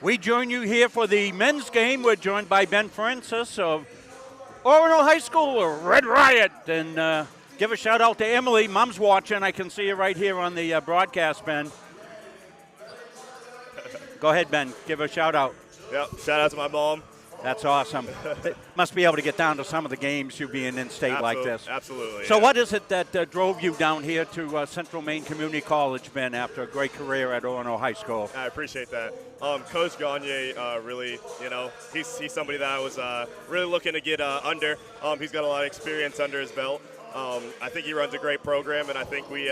We join you here for the men's game. We're joined by Ben Francis of Orono High School, Red Riot. And give a shout out to Emily. Mom's watching. I can see you right here on the broadcast, Ben. Go ahead, Ben. Give a shout out. Yep, shout out to my mom. That's awesome. They must be able to get down to some of the games, you being in state like this. Absolutely. So what is it that drove you down here to Central Maine Community College, Ben, after a great career at Orono High School? I appreciate that. Coach Gagne, really, he's somebody that I was really looking to get under. He's got a lot of experience under his belt. I think he runs a great program, and I think we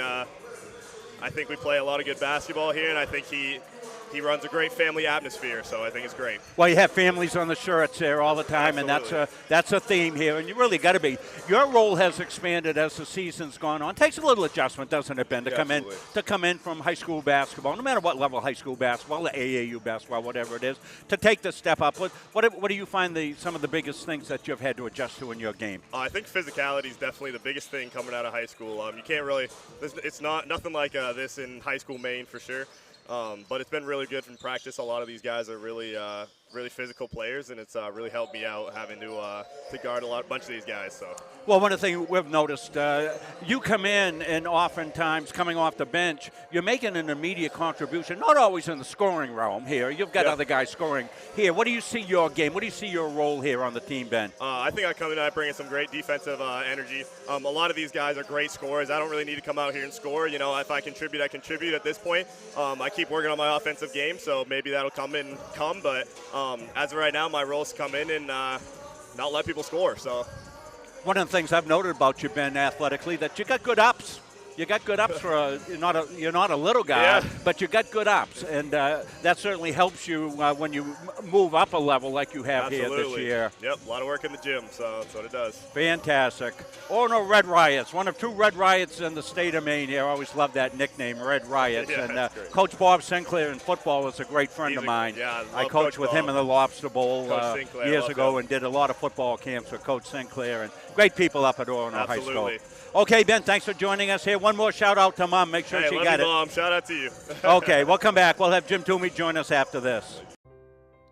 play a lot of good basketball here, and I think he runs a great family atmosphere, so I think it's great. Well, you have families on the shirts there all the time, Absolutely. And that's a theme here, and you really got to be. Your role has expanded as the season's gone on. It takes a little adjustment, doesn't it, Ben, to come in from high school basketball, no matter what level of high school basketball, the AAU basketball, whatever it is, to take the step up. What do you find some of the biggest things that you've had to adjust to in your game? I think physicality is definitely the biggest thing coming out of high school. You can't really – it's nothing like this in high school Maine for sure. But it's been really good from practice. A lot of these guys are really physical players, and it's really helped me out having to guard a bunch of these guys. So. Well, one of the things we've noticed, you come in and oftentimes coming off the bench, you're making an immediate contribution, not always in the scoring realm here. You've got other guys scoring here. What do you see your game? What do you see your role here on the team, Ben? I think I come in and I bring in some great defensive energy. A lot of these guys are great scorers. I don't really need to come out here and score. If I contribute, I contribute at this point. I keep working on my offensive game, so maybe that'll come. But as of right now, my role is to come in and not let people score. So, one of the things I've noted about you, Ben, athletically, that you got good ups. You got good ups for you're not a little guy, but you got good ups, and that certainly helps you when you move up a level like you have here this year. Yep, a lot of work in the gym, so that's what it does. Fantastic. Orono Red Riots, one of two Red Riots in the state of Maine here. I always love that nickname, Red Riots. And Coach Bob Sinclair in football is a great friend of mine. I coached with him in the Lobster Bowl years ago and did a lot of football camps with Coach Sinclair, and great people up at Orono High School. Okay, Ben, thanks for joining us here. One more shout-out to Mom. Make sure she got it. Mom. Shout-out to you. Okay, we'll come back. We'll have Jim Toomey join us after this.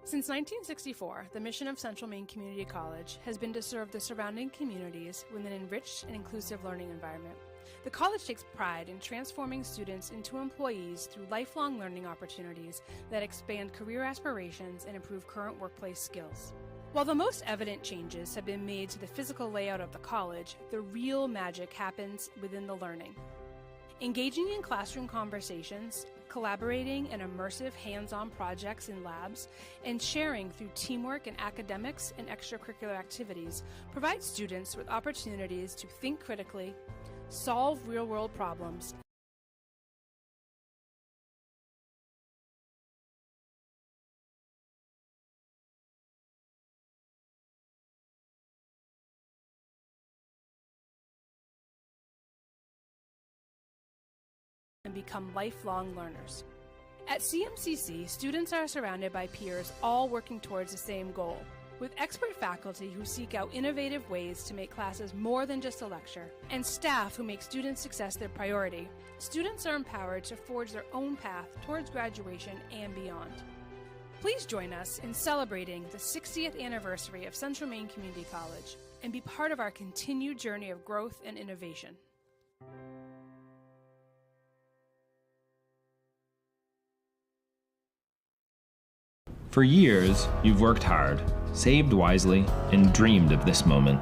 Since 1964, the mission of Central Maine Community College has been to serve the surrounding communities with an enriched and inclusive learning environment. The college takes pride in transforming students into employees through lifelong learning opportunities that expand career aspirations and improve current workplace skills. While the most evident changes have been made to the physical layout of the college, the real magic happens within the learning. Engaging in classroom conversations, collaborating in immersive hands-on projects in labs, and sharing through teamwork in academics and extracurricular activities provides students with opportunities to think critically, solve real-world problems, and become lifelong learners. At CMCC, students are surrounded by peers all working towards the same goal, with expert faculty who seek out innovative ways to make classes more than just a lecture, and staff who make student success their priority. Students are empowered to forge their own path towards graduation and beyond. Please join us in celebrating the 60th anniversary of Central Maine Community College and be part of our continued journey of growth and innovation. For years, you've worked hard, saved wisely, and dreamed of this moment.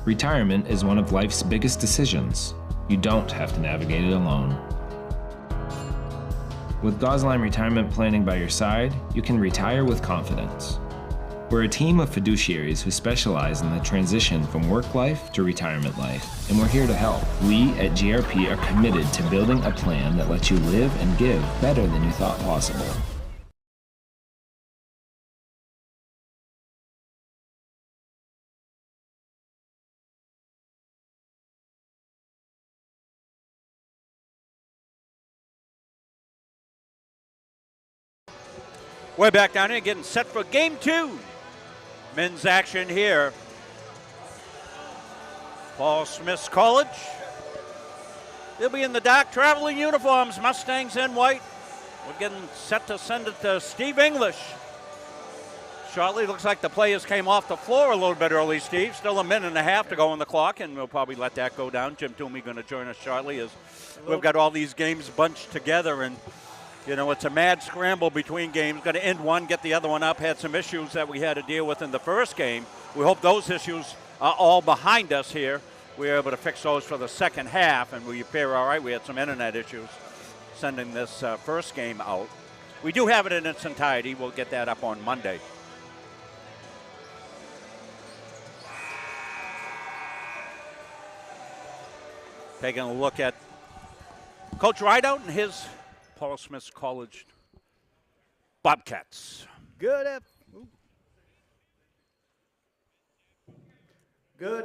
Retirement is one of life's biggest decisions. You don't have to navigate it alone. With Gosline Retirement Planning by your side, you can retire with confidence. We're a team of fiduciaries who specialize in the transition from work life to retirement life, and we're here to help. We at GRP are committed to building a plan that lets you live and give better than you thought possible. We're back down here getting set for game 2. Men's action here. Paul Smith's College. They'll be in the dark traveling uniforms, Mustangs in white. We're getting set to send it to Steve English. Shortly, looks like the players came off the floor a little bit early, Steve. Still a minute and a half to go on the clock, and we'll probably let that go down. Jim Toomey going to join us shortly as we've got all these games bunched together, and you know, it's a mad scramble between games. Got to end one, get the other one up. Had some issues that we had to deal with in the first game. We hope those issues are all behind us here. We were able to fix those for the second half, and we appear all right. We had some internet issues sending this first game out. We do have it in its entirety. We'll get that up on Monday. Taking a look at Coach Rideout and his Paul Smith College Bobcats. Good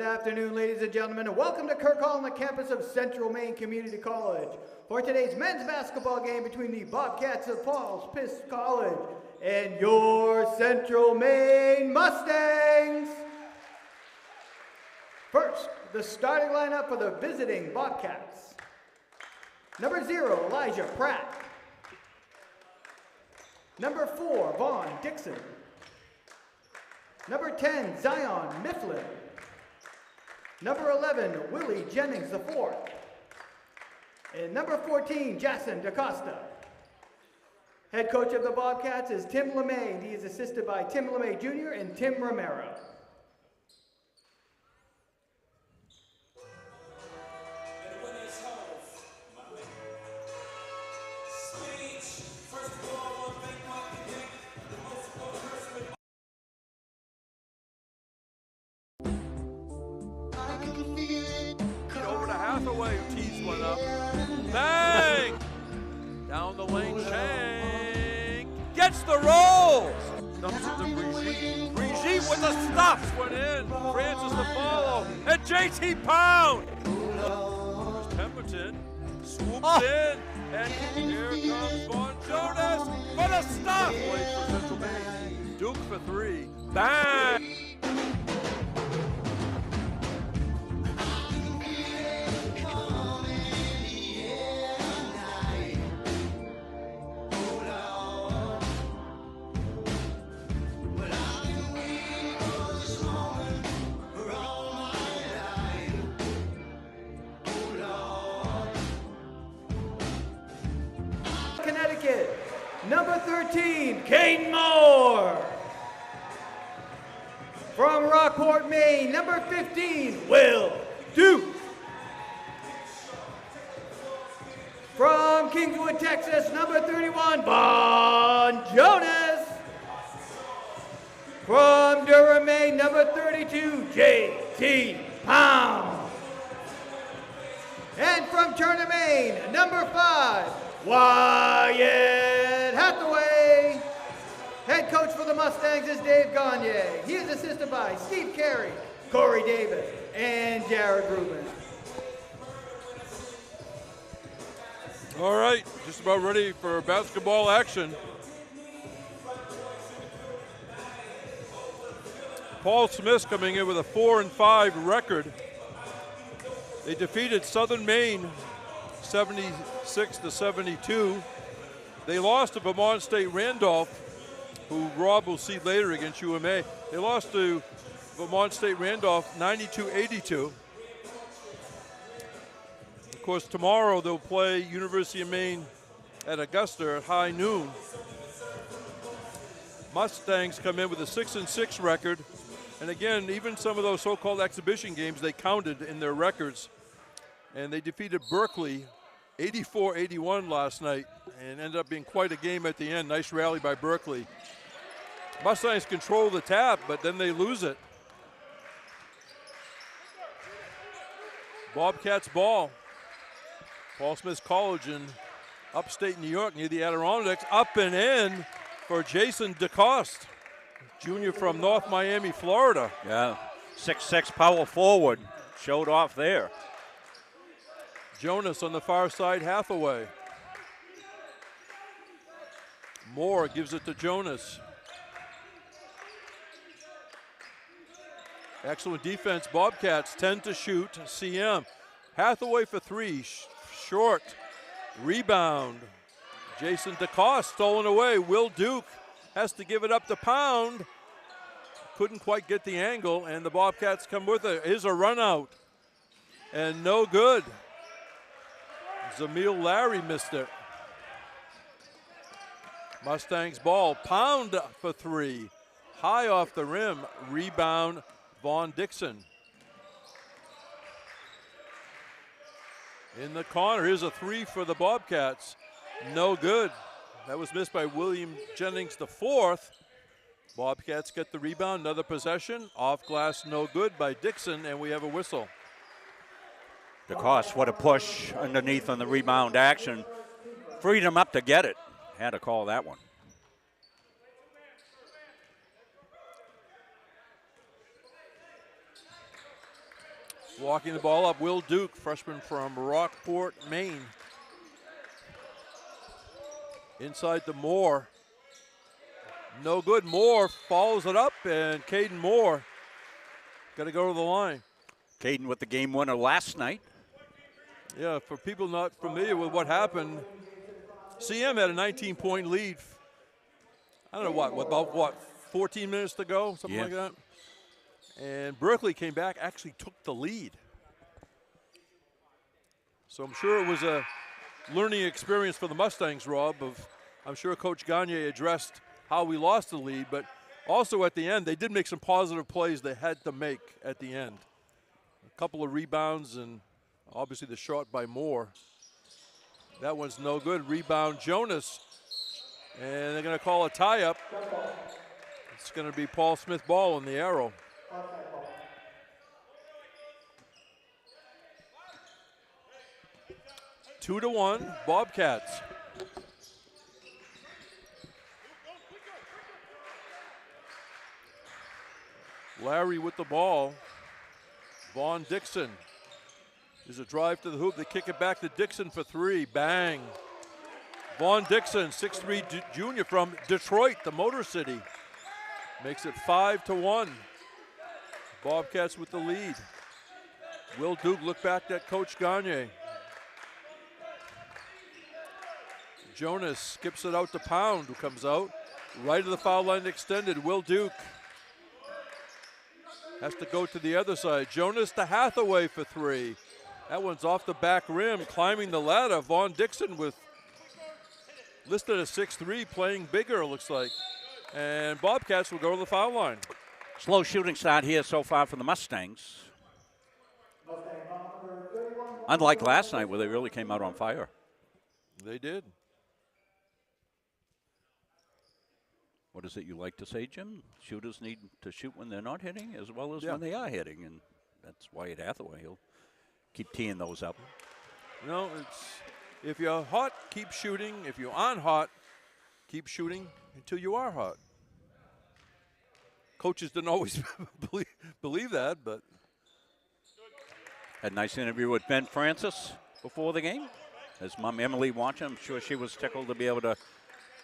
afternoon, ladies and gentlemen, and welcome to Kirk Hall on the campus of Central Maine Community College for today's men's basketball game between the Bobcats of Paul Smith College and your Central Maine Mustangs. First, the starting lineup for the visiting Bobcats. Number 0, Elijah Pratt. Number 4, Vaughn Dixon. Number 10, Zion Mifflin. Number 11, Willie Jennings IV. And number 14, Jason DaCosta. Head coach of the Bobcats is Tim LeMay. He is assisted by Tim LeMay Jr. and Tim Romero. Bang! Down the lane, Shank gets the roll. Dumps it to Brigitte. Brigitte with the stuffs went in. Francis to follow, and JT Pound. Here's Pemberton swoops in, and here comes Vaughn Jonas for the stuff. Wait for Central Maine. Duke for 3. Bang! Connecticut, number 13, Caden Moore. From Rockport, Maine, number 15, Will Duke. From Kingswood, Texas, number 31, Vaughn Jonas. From Durham, Maine, number 32, JT Pound. And from Turner, Maine, number 5, Wyatt Hathaway. Head coach for the Mustangs is Dave Gagne. He is assisted by Steve Carey, Corey Davis, and Jared Rubin. All right, just about ready for basketball action. Paul Smith coming in with a 4-5 record. They defeated Southern Maine 76-72. They lost to Vermont State Randolph, who Rob will see later against UMA. They lost to Vermont State Randolph 92-82. Of course, tomorrow they'll play University of Maine at Augusta at high noon. Mustangs come in with a 6-6 record. And again, even some of those so-called exhibition games, they counted in their records. And they defeated Berkeley 84-81 last night and ended up being quite a game at the end. Nice rally by Berkeley. Mustangs control the tap, but then they lose it. Bobcats ball. Paul Smith College in upstate New York near the Adirondacks. Up and in for Jason DaCosta, junior from North Miami, Florida. Yeah, 6'6" power forward. Showed off there. Jonas on the far side, Hathaway. Moore gives it to Jonas. Excellent defense, Bobcats 10 to shoot, CM. Hathaway for 3, short. Rebound, Jason DeCoste stolen away. Will Duke has to give it up to Pound. Couldn't quite get the angle, and the Bobcats come with it. Here's a run out, and no good. Zamil Larry missed it. Mustangs ball. Pound for three. High off the rim. Rebound, Vaughn Dixon. In the corner, here's a three for the Bobcats. No good. That was missed by William Jennings the fourth. Bobcats get the rebound, another possession. Off glass, no good by Dixon, and we have a whistle. DeCoste, what a push underneath on the rebound action. Freed him up to get it. Had to call that one. Walking the ball up, Will Duke, freshman from Rockport, Maine. Inside to Moore. No good. Moore follows it up, and Caden Moore got to go to the line. Caden with the game winner last night. Yeah, for people not familiar with what happened, CM had a 19-point lead. I don't know about 14 minutes to go, something like that. And Berkeley came back, actually took the lead. So I'm sure it was a learning experience for the Mustangs, Rob. I'm sure Coach Gagne addressed how we lost the lead, but also at the end, they did make some positive plays they had to make at the end. A couple of rebounds and obviously the shot by Moore. That one's no good. Rebound Jonas, and they're going to call a tie-up. It's going to be Paul Smith ball on the arrow. Two to one, Bobcats. Larry with the ball. Vaughn Dixon. There's a drive to the hoop. They kick it back to Dixon for three. Bang. Vaughn Dixon, 6'3" junior from Detroit, the Motor City. Makes it 5-1. Bobcats with the lead. Will Duke look back at Coach Gagne. Jonas skips it out to Pound, who comes out. Right of the foul line extended. Will Duke has to go to the other side. Jonas to Hathaway for three. That one's off the back rim, climbing the ladder. Vaughn Dixon with listed as 6'3", playing bigger, it looks like. And Bobcats will go to the foul line. Slow shooting start here so far for the Mustangs. Unlike last night where they really came out on fire. They did. What is it you like to say, Jim? Shooters need to shoot when they're not hitting as well as when they are hitting, and that's Wyatt Hathaway. He'll keep teeing those up. No, it's if you're hot, keep shooting. If you aren't hot, keep shooting until you are hot. Coaches didn't always believe that, but. Had a nice interview with Ben Francis before the game. His mom, Emily, watching. I'm sure she was tickled to be able to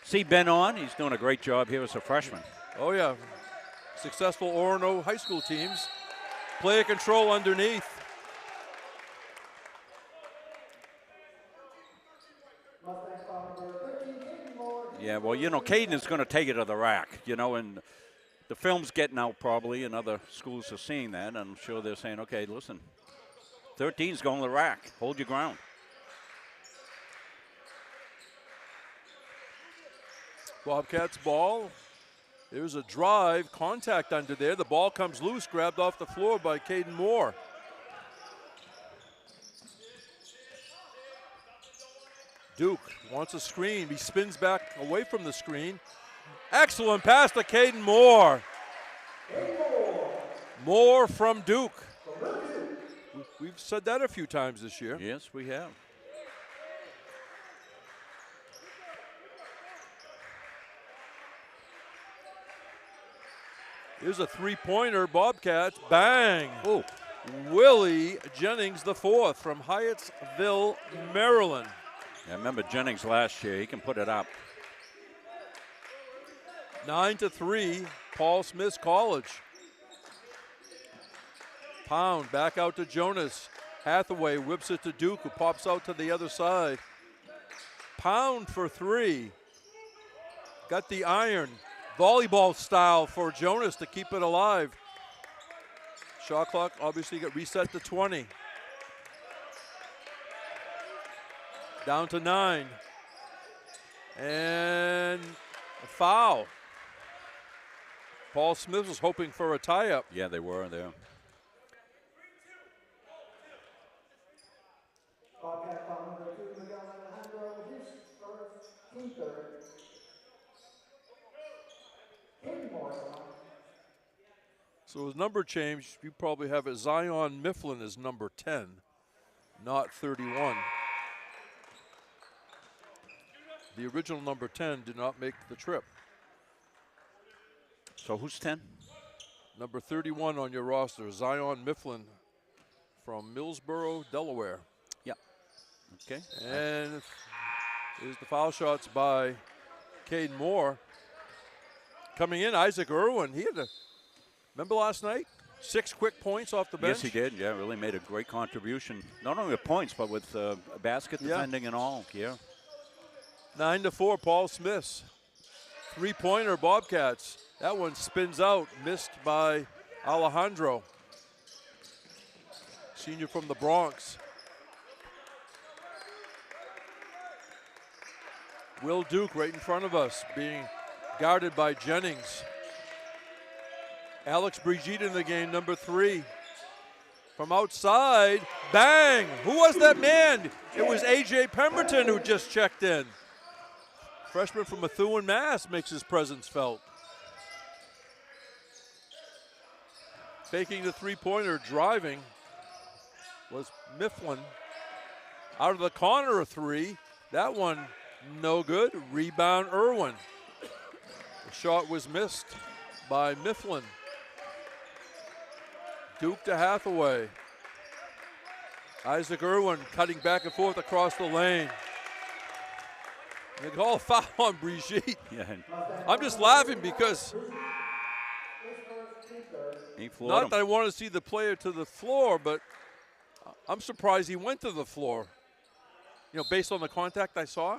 see Ben on. He's doing a great job here as a freshman. Oh, yeah. Successful Orono high school teams. Player control underneath. Yeah, well, you know, Caden is going to take it to the rack, you know, and the film's getting out probably, and other schools are seeing that, and I'm sure they're saying, okay, listen, 13's going to the rack. Hold your ground. Bobcats ball. There's a drive, contact under there. The ball comes loose, grabbed off the floor by Caden Moore. Duke wants a screen. He spins back away from the screen. Excellent pass to Caden Moore. Moore from Duke. We've said that a few times this year. Yes, we have. Here's a three-pointer, Bobcats, bang. Oh. Willie Jennings the fourth from Hyattsville, Maryland. Yeah, I remember Jennings last year. He can put it up. 9-3, Paul Smith's College. Pound back out to Jonas. Hathaway whips it to Duke, who pops out to the other side. pound for three. Got the iron. Volleyball style for Jonas to keep it alive. Shot clock obviously got reset to 20. Down to 9. And a foul. Paul Smith was hoping for a tie-up. Yeah, they were there. So his number change, you probably have it. Zion Mifflin is number 10, not 31. The original number 10 did not make the trip. So who's 10? Number 31 on your roster, Zion Mifflin from Millsboro, Delaware. Yeah. Okay. And here's the foul shots by Caden Moore. Coming in, Isaac Irwin. He had remember last night? 6 quick points off the bench. Yes, he did. Yeah, really made a great contribution. Not only with points, but with basket defending and all. Yeah. 9-4, Paul Smith. 3-pointer, Bobcats. That one spins out, missed by Alejandro. Senior from the Bronx. Will Duke right in front of us, being guarded by Jennings. Alex Brigitte in the game, number 3. From outside, bang! Who was that man? It was A.J. Pemberton who just checked in. Freshman from Methuen, Mass. makes his presence felt. Faking the three-pointer, driving, was Mifflin. Out of the corner, a 3. That one, no good. Rebound, Irwin. The shot was missed by Mifflin. Duke to Hathaway. Isaac Irwin cutting back and forth across the lane. They call a foul on Brigitte. Yeah. I'm just laughing because not that I want to see the player to the floor, but I'm surprised he went to the floor. You know, based on the contact I saw.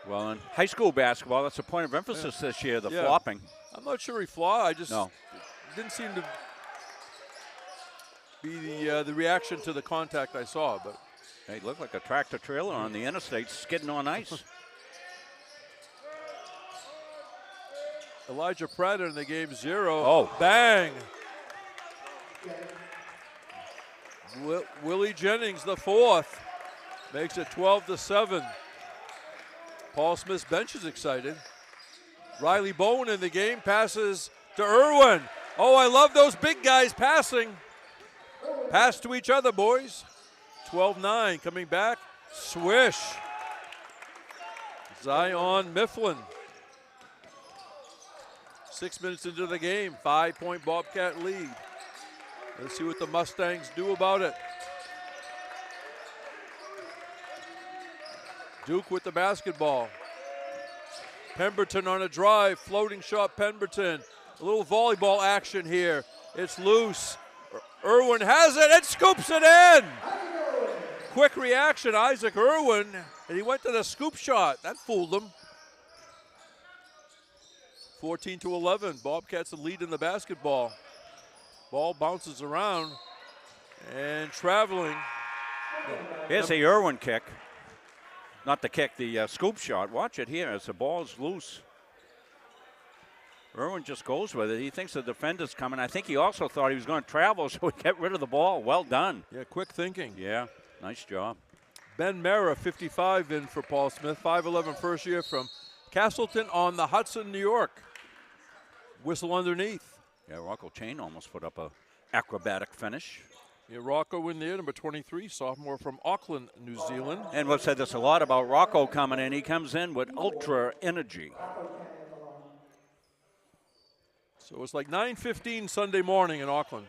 Well, in high school basketball, that's a point of emphasis this year, the flopping. I'm not sure he flawed. I just no. Didn't seem to be the reaction to the contact I saw, but. He looked like a tractor trailer on the interstate skidding on ice. Elijah Pratt in the game, 0. Oh. Bang. Willie Jennings, the 4th, makes it 12-7. Paul Smith's bench is excited. Riley Bowen in the game, passes to Irwin. Oh, I love those big guys passing. Pass to each other, boys. 12-9, coming back, swish. Zion Mifflin. 6 minutes into the game, 5-point Bobcat lead. Let's see what the Mustangs do about it. Duke with the basketball. Pemberton on a drive, floating shot Pemberton. A little volleyball action here. It's loose. Irwin has it and scoops it in. Quick reaction, Isaac Irwin, and he went to the scoop shot. That fooled him. 14-11, Bobcats the lead in the basketball. Ball bounces around and traveling. Here's the Irwin kick. Not the kick, the scoop shot. Watch it here as the ball's loose. Irwin just goes with it. He thinks the defender's coming. I think he also thought he was going to travel, so he got rid of the ball. Well done. Yeah, quick thinking. Yeah. Nice job. Ben Mara, 55 in for Paul Smith, 5'11", first year from Castleton on the Hudson, New York. Whistle underneath. Yeah, Rocco Chain almost put up a acrobatic finish. Yeah, Rocco in there, number 23, sophomore from Auckland, New Zealand. And we've said this a lot about Rocco coming in. He comes in with ultra energy. So it's like 9:15 Sunday morning in Auckland.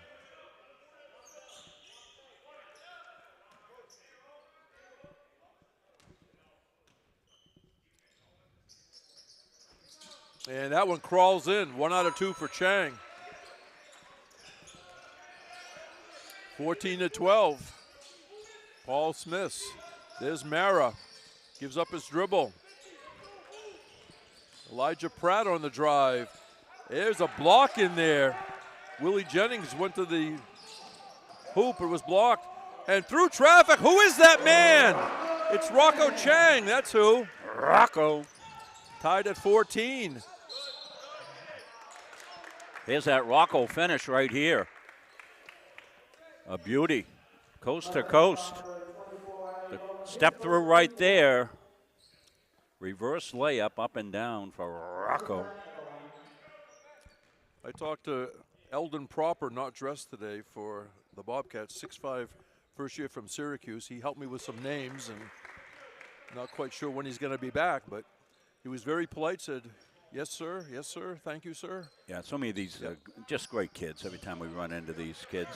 And that one crawls in. 1 out of 2 for Chang. 14-12. Paul Smith. There's Mara. Gives up his dribble. Elijah Pratt on the drive. There's a block in there. Willie Jennings went to the hoop. It was blocked. And through traffic, who is that man? It's Rocco Chang. That's who. Rocco. Tied at 14. Here's that Rocco finish right here. A beauty. Coast to coast. The step through right there. Reverse layup up and down for Rocco. I talked to Eldon Proper, not dressed today, for the Bobcats, 6'5", first year from Syracuse. He helped me with some names, and not quite sure when he's going to be back, but he was very polite, said, yes, sir, thank you, sir. Yeah, so many of these just great kids every time we run into these kids.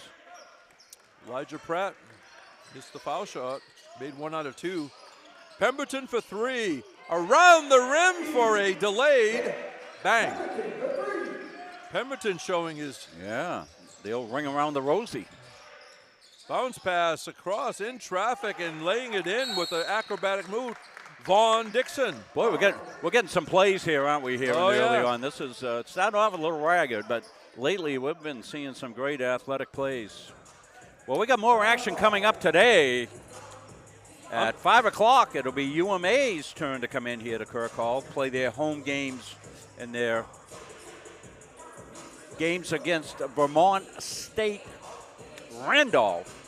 Elijah Pratt missed the foul shot, made 1 out of 2. Pemberton for 3, around the rim for a delayed bang. Pemberton showing his... Yeah, they'll ring around the rosy. Bounce pass across in traffic and laying it in with an acrobatic move. Vaughn Dixon. Boy, we're getting some plays here, aren't we, here early on. This is it started off a little ragged, but lately we've been seeing some great athletic plays. Well, we got more action coming up today. At 5 o'clock, it'll be UMA's turn to come in here to Kirk Hall, play their home games and their games against Vermont State Randolph.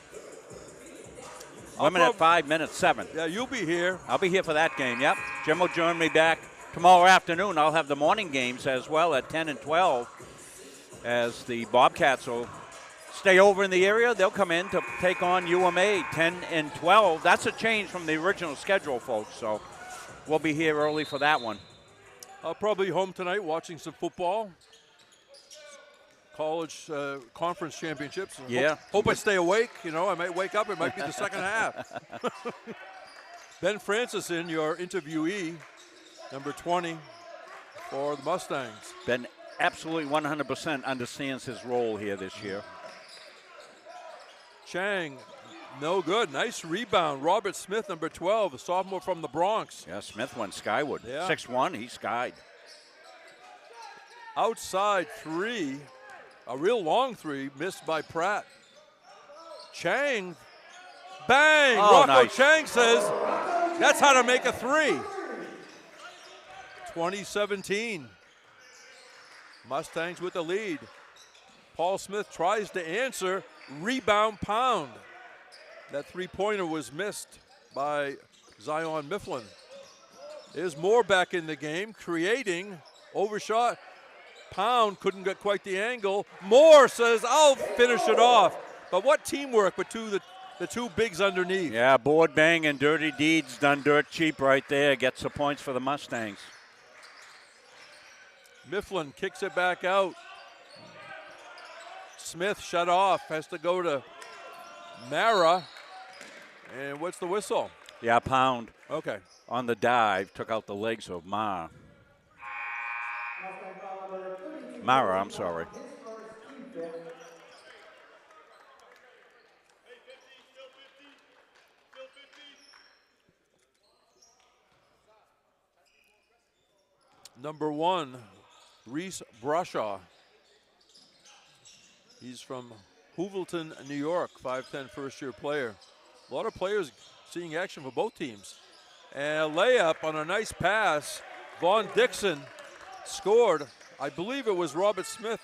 Women at 5, men at 7. Yeah, you'll be here. I'll be here for that game, yep. Jim will join me back tomorrow afternoon. I'll have the morning games as well at 10 and 12 as the Bobcats will stay over in the area. They'll come in to take on UMA 10 and 12. That's a change from the original schedule, folks, so we'll be here early for that one. I'll probably be home tonight watching some football. College conference championships. Yeah. Hope I stay awake. You know, I might wake up. It might be the second half. Ben Francis in, your interviewee, number 20 for the Mustangs. Ben absolutely 100% understands his role here this year. Chang, no good. Nice rebound. Robert Smith, number 12, a sophomore from the Bronx. Yeah, Smith went skyward. Yeah. 6'1", he skied. Outside 3. A real long 3 missed by Pratt. Chang, bang! Oh, Rocco nice. Chang says that's how to make a 3. 2017. Mustangs with the lead. Paul Smith tries to answer. Rebound Pound. That 3-pointer was missed by Zion Mifflin. There's Moore back in the game, creating, overshot. Pound couldn't get quite the angle. Moore says, I'll finish it off. But what teamwork with the two bigs underneath. Yeah, board bang and dirty deeds done dirt cheap right there. Gets the points for the Mustangs. Mifflin kicks it back out. Smith shut off, has to go to Mara. And what's the whistle? Yeah, Pound. Okay. On the dive, took out the legs of Mara, I'm sorry. Number 1, Reese Brashaw. He's from Hoovelton, New York, 5'10", first-year player. A lot of players seeing action for both teams. And a layup on a nice pass. Vaughn Dixon scored. I believe it was Robert Smith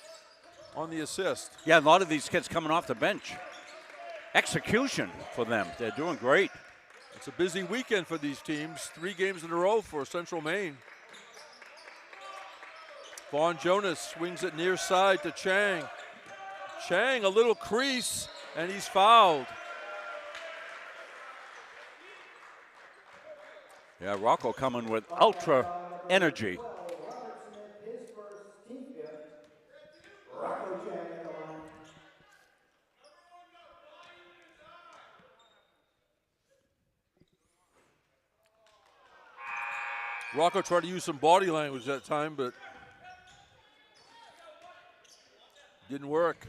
on the assist. Yeah, a lot of these kids coming off the bench. Execution for them. They're doing great. It's a busy weekend for these teams. 3 games in a row for Central Maine. Vaughn Jonas swings it near side to Chang. Chang, a little crease, and he's fouled. Yeah, Rocco coming with ultra energy. Rocco tried to use some body language that time, but didn't work.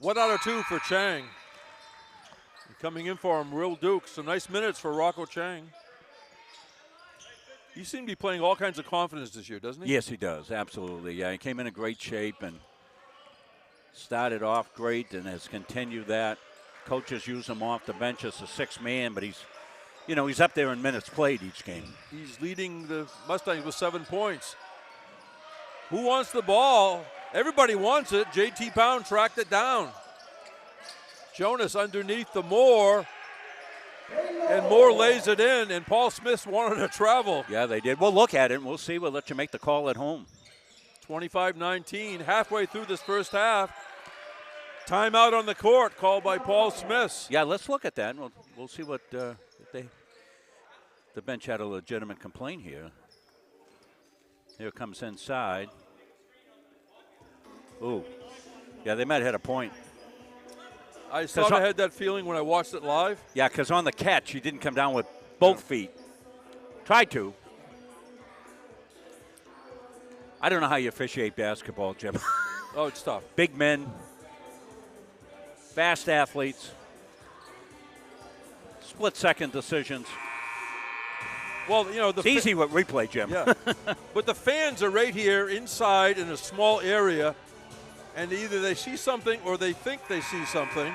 1 out of 2 for Chang. And coming in for him, Will Duke. Some nice minutes for Rocco Chang. He seemed to be playing all kinds of confidence this year, doesn't he? Yes, he does. Absolutely. Yeah, he came in great shape and started off great and has continued that. Coaches use him off the bench as a sixth man, but he's up there in minutes played each game. He's leading the Mustangs with 7 points. Who wants the ball? Everybody wants it. J.T. Pound tracked it down. Jonas underneath the Moore. And Moore lays it in, and Paul Smith wanted to travel. Yeah, they did. We'll look at it, and we'll see. We'll let you make the call at home. 25-19, halfway through this first half. Timeout on the court called by Paul Smith. Yeah, let's look at that, and we'll see what the bench had a legitimate complaint here. Here it comes inside. Ooh. Yeah, they might have had a point. I sort of had that feeling when I watched it live. Yeah, because on the catch, he didn't come down with both feet. Tried to. I don't know how you officiate basketball, Jim. Oh, it's tough. Big men, fast athletes, split-second decisions. Well, it's easy with replay, Jim. Yeah. But the fans are right here inside in a small area, and either they see something or they think they see something.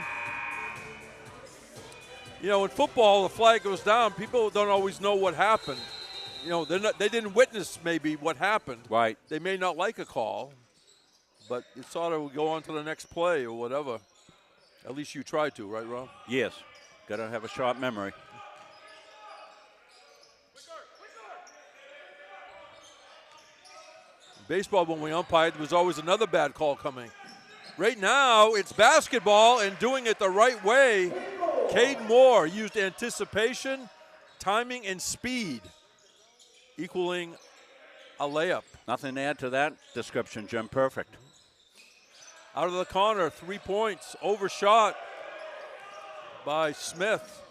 In football, the flag goes down. People don't always know what happened. They didn't witness maybe what happened. Right. They may not like a call, but it sort of will go on to the next play or whatever. At least you try to, right, Rob? Yes. Got to have a sharp memory. Baseball, when we umpired, there was always another bad call coming. Right now, it's basketball and doing it the right way. Caden Moore used anticipation, timing, and speed, equaling a layup. Nothing to add to that description, Jim. Perfect. Out of the corner, 3 points, overshot by Smith.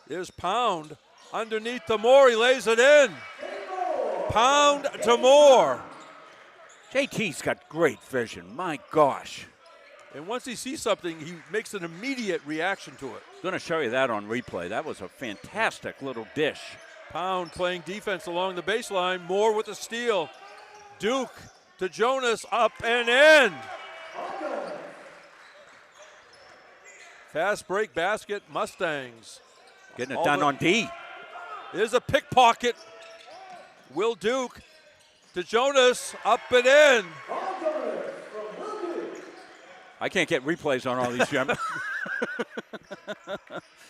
There's Pound underneath the Moore. He lays it in. Pound to Moore. JT's got great vision. My gosh. And once he sees something, he makes an immediate reaction to it. Going to show you that on replay. That was a fantastic little dish. Pound playing defense along the baseline. Moore with the steal. Duke to Jonas, up and in. Fast break basket, Mustangs. Getting it done on D. There's a pickpocket. Will Duke to Jonas, up and in. I can't get replays on all these, Jim.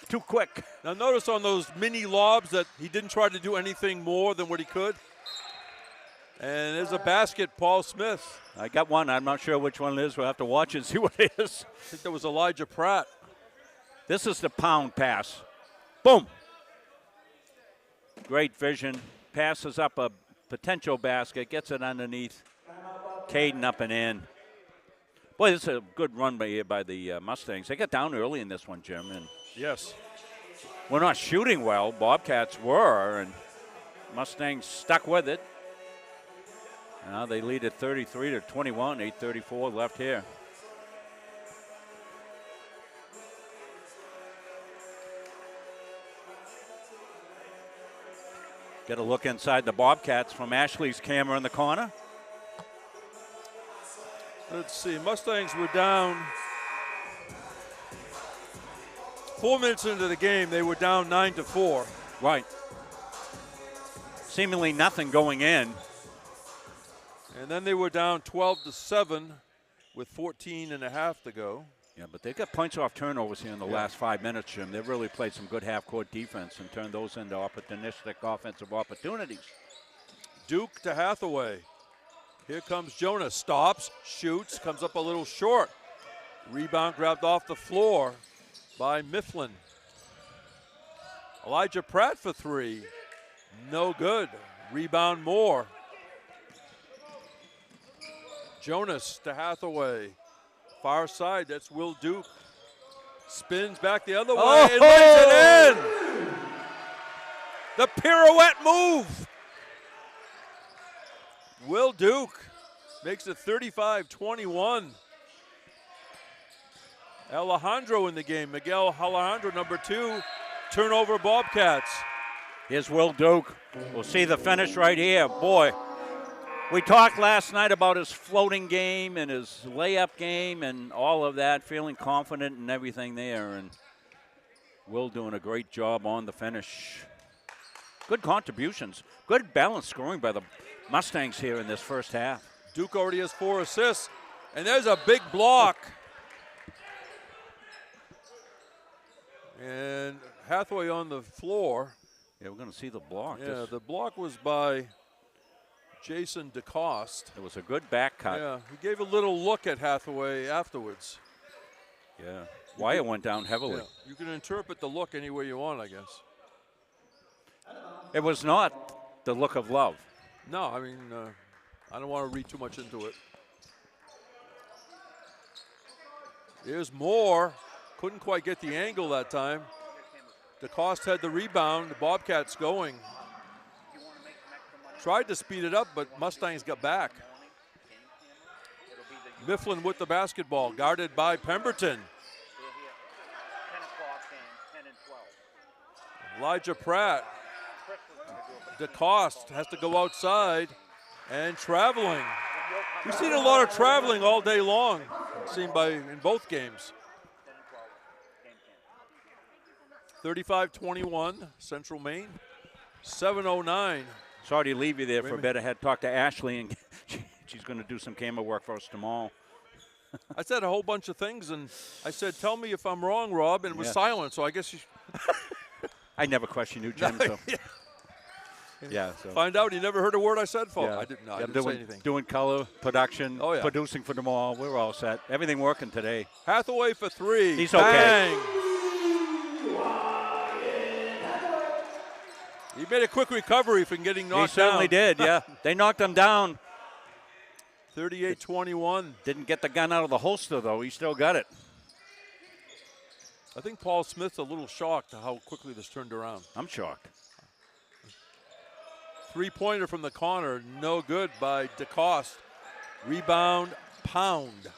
Too quick. Now notice on those mini lobs that he didn't try to do anything more than what he could. And there's a basket, Paul Smith. I got one. I'm not sure which one it is. We'll have to watch and see what it is. I think that was Elijah Pratt. This is the Pound pass. Boom. Great vision. Passes up a potential basket. Gets it underneath. Caden up and in. Boy, this is a good run by the Mustangs. They got down early in this one, Jim. And yes. We're not shooting well. Bobcats were, and Mustangs stuck with it. Now they lead at 33-21, 8:34 left here. Get a look inside the Bobcats from Ashley's camera in the corner. Let's see, Mustangs were down 4 minutes into the game. They were down 9-4. Right. Seemingly nothing going in. And then they were down 12-7 with 14 and a half to go. Yeah, but they've got points off turnovers here in the last 5 minutes, Jim. They've really played some good half-court defense and turned those into opportunistic offensive opportunities. Duke to Hathaway. Here comes Jonas. Stops, shoots, comes up a little short. Rebound grabbed off the floor by Mifflin. Elijah Pratt for three. No good. Rebound Moore. Jonas to Hathaway. Far side, that's Will Duke. Spins back the other way and lays it in. The pirouette move. Will Duke makes it 35-21. Alejandro in the game. Miguel Alejandro, number 2, turnover Bobcats. Here's Will Duke. We'll see the finish right here. Boy, we talked last night about his floating game and his layup game and all of that, feeling confident and everything there. And Will doing a great job on the finish. Good contributions. Good balanced scoring by the Mustangs here in this first half. Duke already has 4 assists. And there's a big block. And Hathaway on the floor. Yeah, we're going to see the block. Yeah, the block was by Jason DeCoste. It was a good back cut. Yeah, he gave a little look at Hathaway afterwards. Yeah, Wyatt went down heavily. Yeah, you can interpret the look any way you want, I guess. It was not the look of love. No, I mean, I don't want to read too much into it. Here's Moore. Couldn't quite get the angle that time. DeCoste had the rebound. The Bobcats going. Tried to speed it up, but Mustangs got back. Mifflin with the basketball, guarded by Pemberton. Elijah Pratt. DeCoste has to go outside and traveling. We've seen a lot of traveling all day long, seen in both games. 35-21, Central Maine. 7:09. Sorry to leave you there for a bit. I had talked to Ashley, and she's going to do some camera work for us tomorrow. I said a whole bunch of things, and I said, tell me if I'm wrong, Rob, and it was silent, so I guess you... I never question you, Jim. So. Yeah. So. Find out you never heard a word I said, folks. Yeah. I didn't say anything. Doing color, production, oh, yeah. producing for tomorrow. We're all set. Everything working today. Hathaway for 3. He's Bang. okay. He made a quick recovery from getting knocked down. He certainly did, yeah. They knocked him down. 38-21. Didn't get the gun out of the holster, though. He still got it. I think Paul Smith's a little shocked at how quickly this turned around. I'm shocked. 3-pointer from the corner, no good by DeCoste. Rebound, Pound.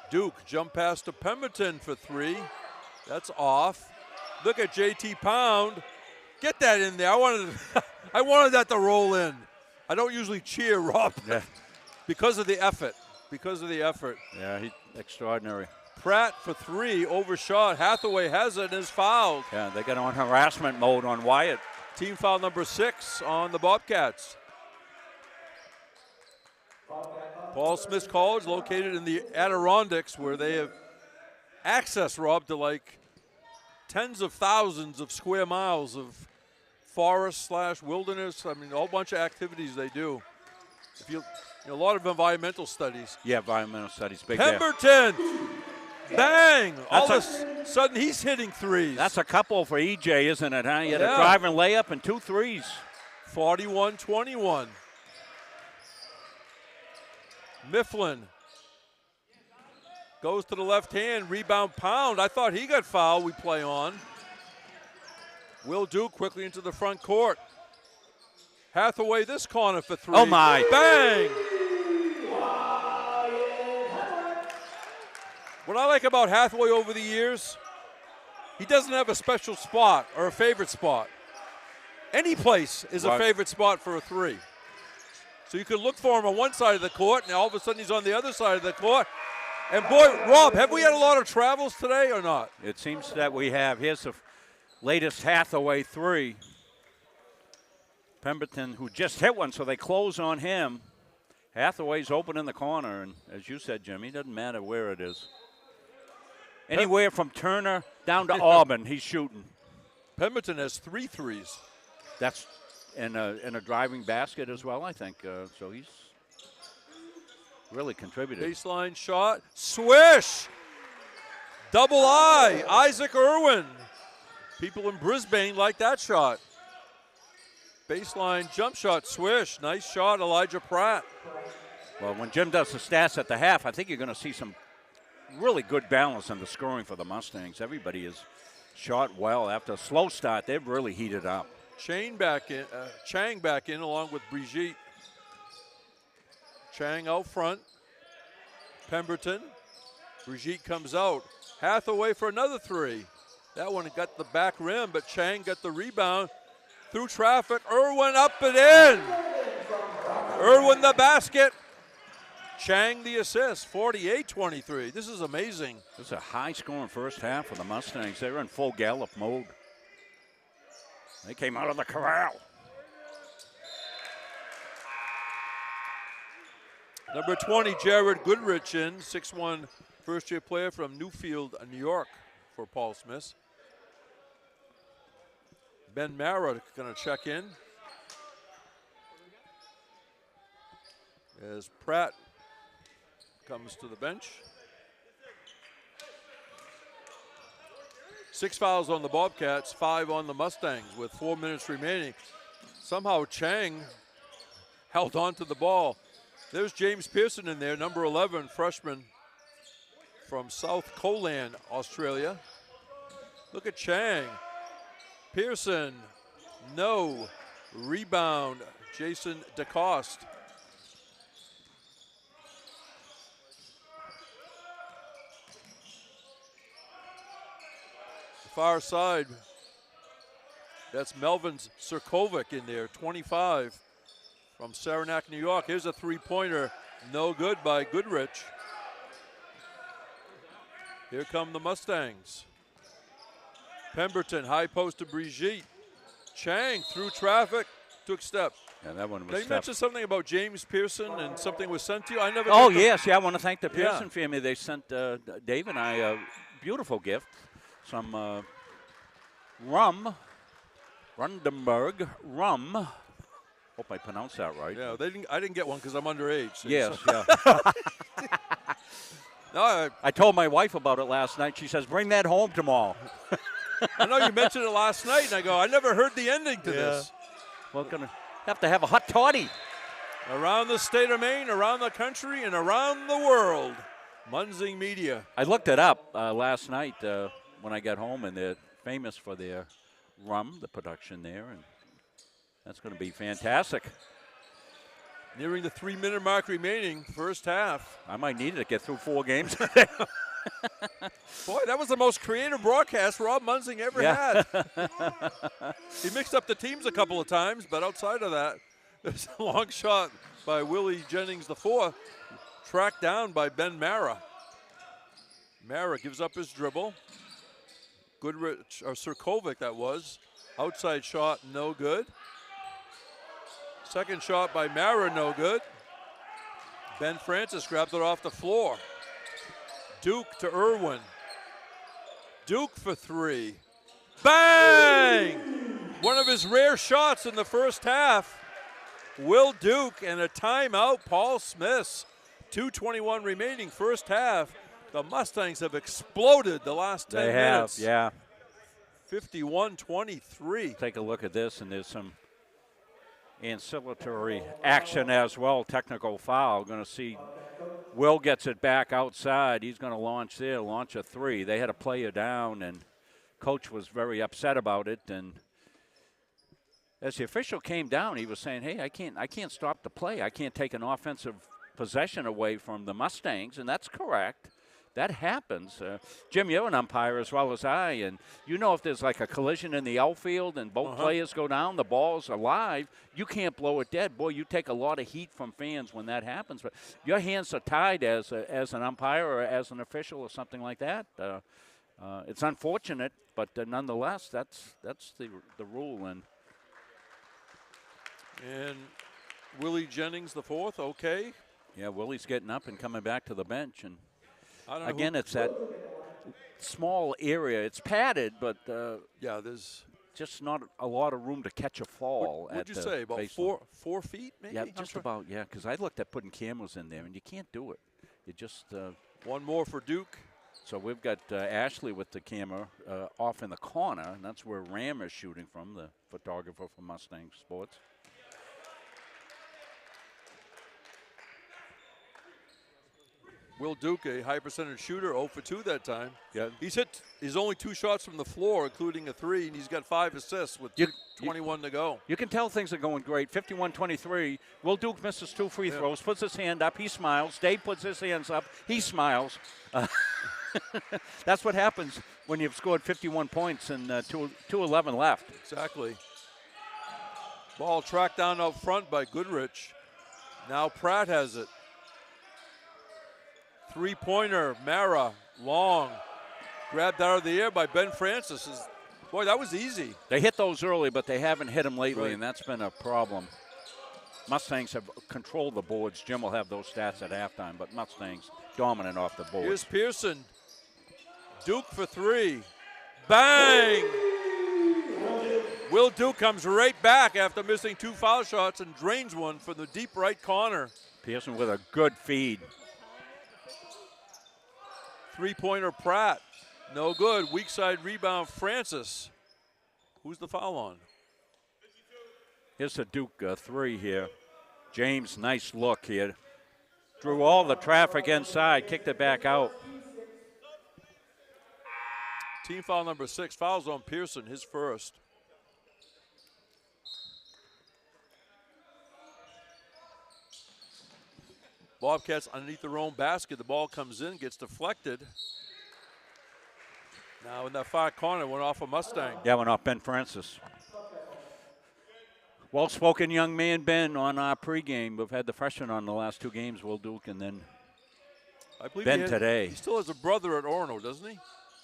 Duke jump pass to Pemberton for 3. That's off. Look at JT Pound. Get that in there. I wanted that to roll in. I don't usually cheer, Rob, because of the effort. Yeah, he's extraordinary. Pratt for 3, overshot. Hathaway has it and is fouled. Yeah, they got on harassment mode on Wyatt. Team foul number 6 on the Bobcats. Paul Smith College, located in the Adirondacks, where they have access, Rob, to like tens of thousands of square miles of forest/wilderness. I mean, a whole bunch of activities they do. A lot of environmental studies. Yeah, environmental studies. Big Pemberton, bang! All of a sudden, he's hitting 3s. That's a couple for EJ, isn't it, huh? He had a drive and layup and 2 threes. 41-21. Mifflin goes to the left hand, rebound Pound. I thought he got fouled. We play on. Will Duke quickly into the front court. Hathaway this corner for 3. Oh, my. Bang! What I like about Hathaway over the years, he doesn't have a special spot or a favorite spot. Any place is a favorite spot for a 3. So you could look for him on one side of the court, and all of a sudden he's on the other side of the court. And boy, Rob, have we had a lot of travels today or not? It seems that we have. Here's the latest Hathaway 3. Pemberton, who just hit one, so they close on him. Hathaway's open in the corner, and as you said, Jimmy, it doesn't matter where it is. Anywhere from Turner down to Auburn, he's shooting. Pemberton has 3 threes. That's in a driving basket as well, I think. So he's really contributed. Baseline shot, swish! Double I, Isaac Irwin. People in Brisbane like that shot. Baseline jump shot, swish. Nice shot, Elijah Pratt. Well, when Jim does the stats at the half, I think you're going to see some really good balance in the scoring for the Mustangs. Everybody has shot well. After a slow start, they've really heated up. Chang back in along with Brigitte. Chang out front. Pemberton. Brigitte comes out. Hathaway for another three. That one got the back rim, but Chang got the rebound. Through traffic, Irwin up and in. Irwin the basket. Chang the assist, 48-23. This is amazing. This is a high-scoring first half for the Mustangs. They were in full gallop mode. They came out of the corral. Number 20, Jared Goodrich in, 6'1", first-year player from Newfield, New York for Paul Smith. Ben Mara going to check in. As Pratt comes to the bench. 6 fouls on the Bobcats, 5 on the Mustangs with 4 minutes remaining. Somehow Chang held on to the ball. There's James Pearson in there, number 11, freshman from South Kolan, Australia. Look at Chang. Pearson, no. Rebound, Jason DeCoste. Far side, that's Melvin Sirkovic in there, 25 from Saranac, New York. Here's a three-pointer, no good by Goodrich. Here come the Mustangs. Pemberton, high post to Brigitte. Chang through traffic, took step. Yeah, that one was They mentioned something about James Pearson and something was sent to you. I never. Oh, yes. Yeah, I want to thank the Pearson family. They sent Dave and I a beautiful gift. Some rum, Rundenberg rum. Hope I pronounced that right. Yeah, I didn't get one because I'm underage. So yes, yeah. No, I told my wife about it last night. She says, bring that home tomorrow. I know you mentioned it last night, and I go, I never heard the ending to this. Well, going to have to have a hot toddy. Around the state of Maine, around the country, and around the world. Munzing Media. I looked it up last night when I got home, and they're famous for their rum, the production there, and that's going to be fantastic. Nearing the 3-minute mark remaining, first half. I might need it to get through 4 games. Boy, that was the most creative broadcast Rob Munzing ever had. He mixed up the teams a couple of times, but outside of that, there's a long shot by Willie Jennings IV, tracked down by Ben Mara. Mara gives up his dribble. Goodrich, or Sirkovic that was. Outside shot, no good. Second shot by Mara, no good. Ben Francis grabbed it off the floor. Duke to Irwin. Duke for 3. Bang! One of his rare shots in the first half. Will Duke and a timeout, Paul Smith. 2:21 remaining, first half. The Mustangs have exploded the last 10 minutes. They have, yeah. 51-23. Take a look at this, and there's some ancillary action as well. Technical foul. Going to see Will gets it back outside. He's going to launch a 3. They had a player down, and coach was very upset about it. And as the official came down, he was saying, "Hey, I can't stop the play. I can't take an offensive possession away from the Mustangs," and that's correct. That happens. Jim, you're an umpire as well as I, and you know if there's like a collision in the outfield and both players go down, the ball's alive, you can't blow it dead. Boy, you take a lot of heat from fans when that happens. But your hands are tied as an umpire or as an official or something like that. It's unfortunate, but nonetheless, that's the rule. And Willie Jennings IV, okay. Yeah, Willie's getting up and coming back to the bench, and again, it's that small area. It's padded, but there's just not a lot of room to catch a fall. What'd you say, about baseline. 4 feet maybe? Yeah, just about, yeah, because I looked at putting cameras in there, and you can't do it. You just one more for Duke. So we've got Ashley with the camera off in the corner, and that's where Ram is shooting from, the photographer for Mustang Sports. Will Duke, a high percentage shooter, 0 for 2 that time. Yeah. He's hit his only 2 shots from the floor, including a 3, and he's got 5 assists with 21 to go. You can tell things are going great. 51-23. Will Duke misses 2 free throws, puts his hand up, he smiles. Dave puts his hands up, he smiles. That's what happens when you've scored 51 points and 2:11 left. Exactly. Ball tracked down out front by Goodrich. Now Pratt has it. Three-pointer, Mara, long. Grabbed out of the air by Ben Francis. Boy, that was easy. They hit those early, but they haven't hit them lately, Right. and that's been a problem. Mustangs have controlled the boards. Jim will have those stats at halftime, but Mustangs dominant off the board. Here's Pearson. Duke for three. Bang! Will Duke comes right back after missing 2 foul shots and drains one from the deep right corner. Pearson with a good feed. Three-pointer Pratt. No good. Weak side rebound Francis. Who's the foul on? Here's the Duke three here. James, nice look here. Drew all the traffic inside, kicked it back out. Team foul number 6. Fouls on Pearson, his first. Bobcats underneath their own basket. The ball comes in, gets deflected. Now in that far corner, went off a Mustang. Yeah, went off Ben Francis. Well-spoken young man, Ben, on our pregame. We've had the freshman on the last 2 games, Will Duke, and then I believe Ben today. He still has a brother at Orono, doesn't he?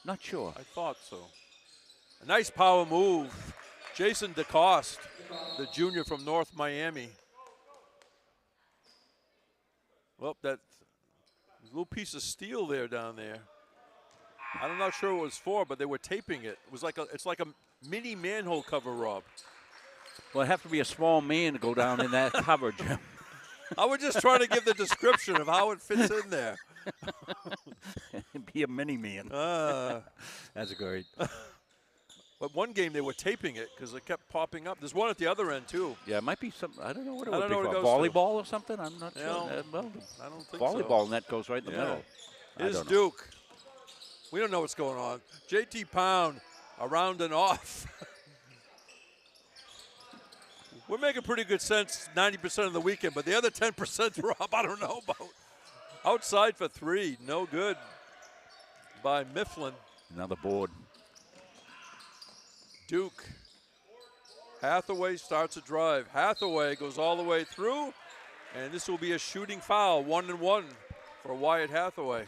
Not sure. I thought so. A nice power move. Jason DeCoste, the junior from North Miami. Well, that little piece of steel there down there. I'm not sure what it was for, but they were taping it. It was it's like a mini manhole cover, Rob. Well, it'd have to be a small man to go down in that cover, Jim. I was just trying to give the description of how it fits in there. Be a mini man. That's great. But one game they were taping it because it kept popping up. There's one at the other end too. Yeah, it might be some. I don't know what it I would don't be know for. what it goes Volleyball or something. I'm not sure. No, Well, I don't think volleyball so. net goes right in the middle. I Here's don't know. Duke. We don't know what's going on. JT Pound around and off. We're making pretty good sense 90% of the weekend, but the other 10%, Rob, I don't know about. Outside for 3, no good by Mifflin. Another board. Duke. Hathaway starts a drive. Hathaway goes all the way through, and this will be a shooting foul, 1-1 for Wyatt Hathaway.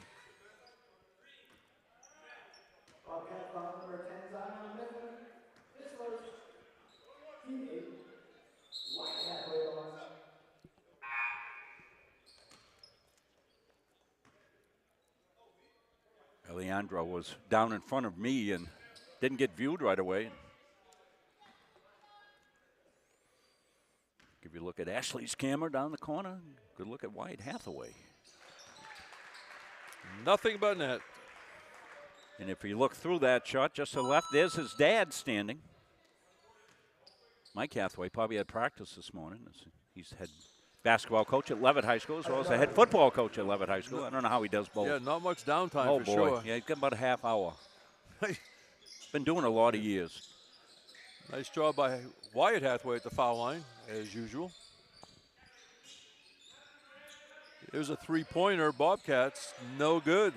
Leandro was down in front of me and didn't get viewed right away. Give you a look at Ashley's camera down the corner. Good look at Wyatt Hathaway. Nothing but net. And if you look through that shot just to the left, there's his dad standing. Mike Hathaway probably had practice this morning. He's head basketball coach at Leavitt High School as well as the head football coach at Leavitt High School. I don't know how he does both. Yeah, not much downtime Oh, for boy. sure. Yeah, he's got about a half hour. Been doing a lot of years. Nice job by Wyatt Hathaway at the foul line, as usual. Here's a three-pointer, Bobcats, no good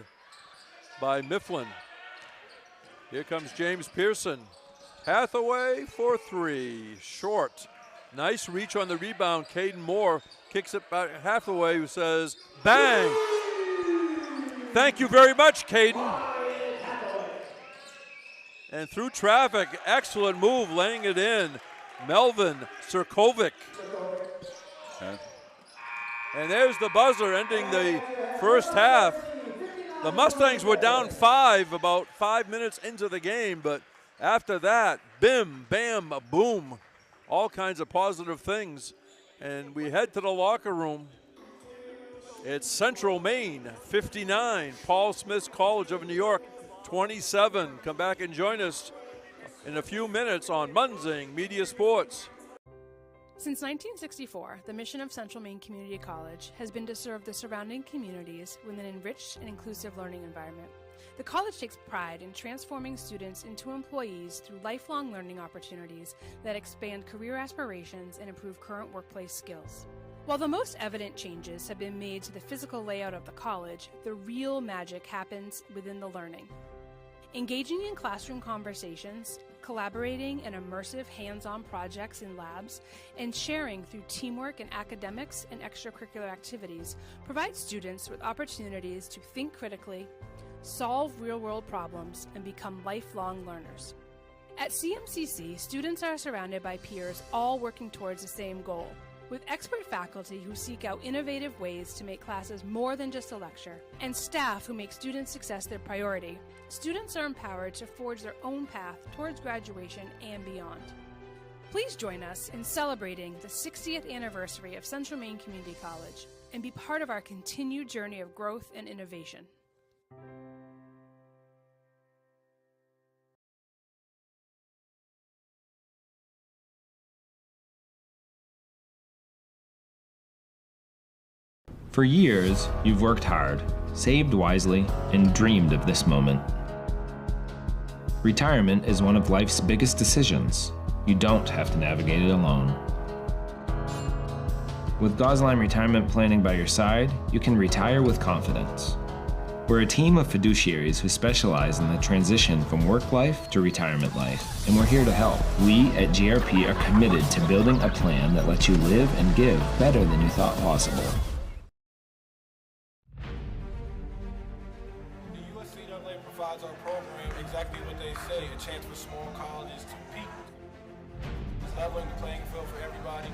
by Mifflin. Here comes James Pearson. Hathaway for 3, short. Nice reach on the rebound. Caden Moore kicks it back. Hathaway, who says, bang! Thank you very much, Caden. And through traffic, excellent move, laying it in. Melvin Sirkovic. Okay. And there's the buzzer ending the first half. The Mustangs were down 5 about 5 minutes into the game, but after that, bim, bam, boom. All kinds of positive things. And we head to the locker room. It's Central Maine, 59. Paul Smith College of New York, 27. Come back and join us in a few minutes on Munzing Media Sports. Since 1964, the mission of Central Maine Community College has been to serve the surrounding communities with an enriched and inclusive learning environment. The college takes pride in transforming students into employees through lifelong learning opportunities that expand career aspirations and improve current workplace skills. While the most evident changes have been made to the physical layout of the college, the real magic happens within the learning. Engaging in classroom conversations, collaborating in immersive hands-on projects in labs, and sharing through teamwork in academics and extracurricular activities provides students with opportunities to think critically, solve real-world problems, and become lifelong learners. At CMCC, students are surrounded by peers all working towards the same goal, with expert faculty who seek out innovative ways to make classes more than just a lecture, and staff who make student success their priority. Students are empowered to forge their own path towards graduation and beyond. Please join us in celebrating the 60th anniversary of Central Maine Community College and be part of our continued journey of growth and innovation. For years, you've worked hard, saved wisely, and dreamed of this moment. Retirement is one of life's biggest decisions. You don't have to navigate it alone. With Gosline Retirement Planning by your side, you can retire with confidence. We're a team of fiduciaries who specialize in the transition from work life to retirement life, and we're here to help. We at GRP are committed to building a plan that lets you live and give better than you thought possible. Provides our program exactly what they say, a chance for small colleges to compete. It's leveling the playing field for everybody.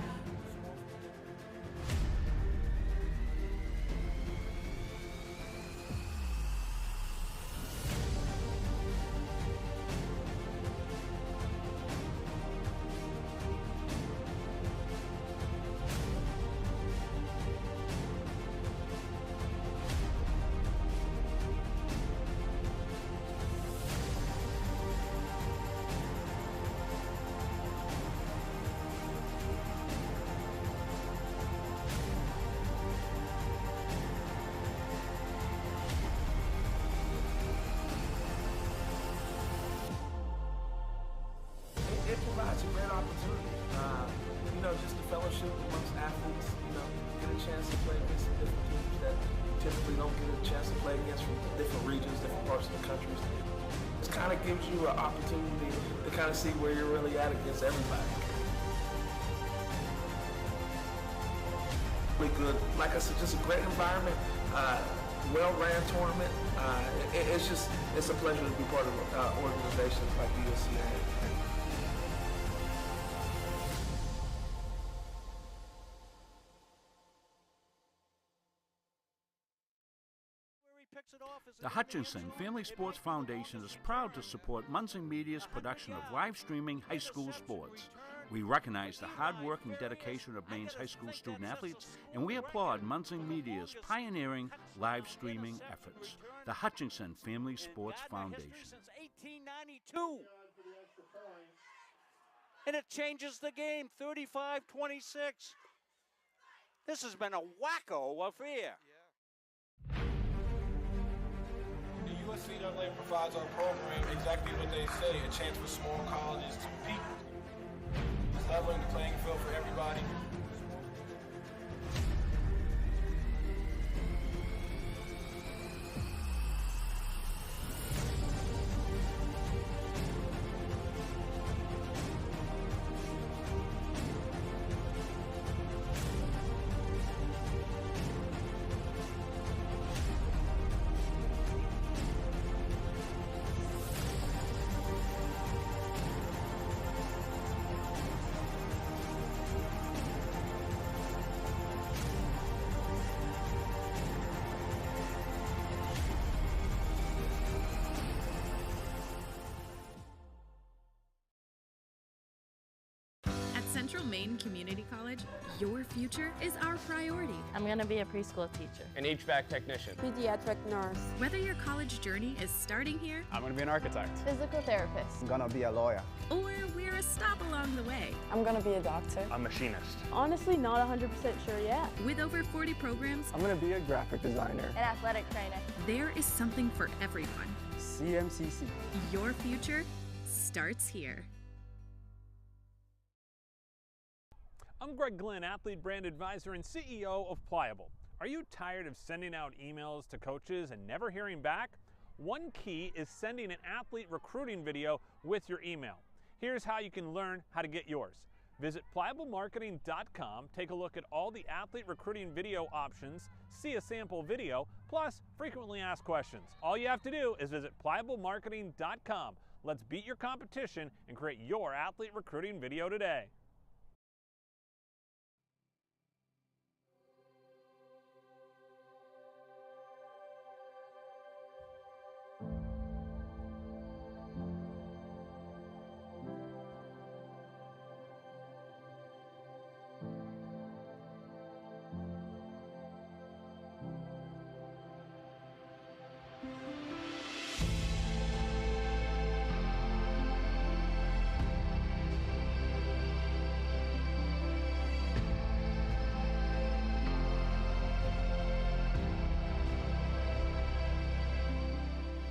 It provides a great opportunity, just the fellowship amongst athletes, get a chance to play against some different teams that you typically don't get a chance to play against from different regions, different parts of the country. It kind of gives you an opportunity to kind of see where you're really at against everybody. Really good, like I said, just a great environment, well-ran tournament. It's a pleasure to be part of organizations like PSC. The Hutchinson Family Sports Foundation is proud to support Munson Media's production of live streaming high school sports. We recognize the hard work and dedication of Maine's high school student athletes, and we applaud Munson Media's pioneering live streaming efforts. The Hutchinson Family Sports Foundation. Since 1892. And it changes the game, 35-26. This has been a wacko affair. The USCAA provides our program exactly what they say, a chance for small colleges to compete. It's leveling the playing field for everybody. Central Maine Community College, your future is our priority. I'm going to be a preschool teacher. An HVAC technician. Pediatric nurse. Whether your college journey is starting here, I'm going to be an architect. Physical therapist. I'm going to be a lawyer. Or we're a stop along the way. I'm going to be a doctor. A machinist. Honestly, not 100% sure yet. With over 40 programs, I'm going to be a graphic designer. An athletic trainer. There is something for everyone. CMCC. Your future starts here. I'm Greg Glenn, Athlete Brand Advisor and CEO of Pliable. Are you tired of sending out emails to coaches and never hearing back? One key is sending an athlete recruiting video with your email. Here's how you can learn how to get yours. Visit pliablemarketing.com, take a look at all the athlete recruiting video options, see a sample video, plus frequently asked questions. All you have to do is visit pliablemarketing.com. Let's beat your competition and create your athlete recruiting video today.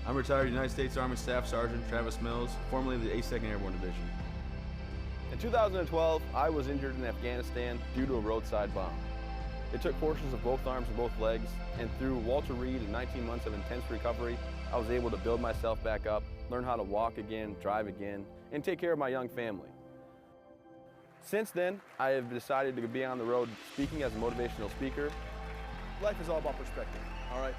I'm retired United States Army Staff Sergeant Travis Mills, formerly of the 82nd Airborne Division. In 2012, I was injured in Afghanistan due to a roadside bomb. It took portions of both arms and both legs, and through Walter Reed and 19 months of intense recovery, I was able to build myself back up, learn how to walk again, drive again, and take care of my young family. Since then, I have decided to be on the road speaking as a motivational speaker. Life is all about perspective, all right?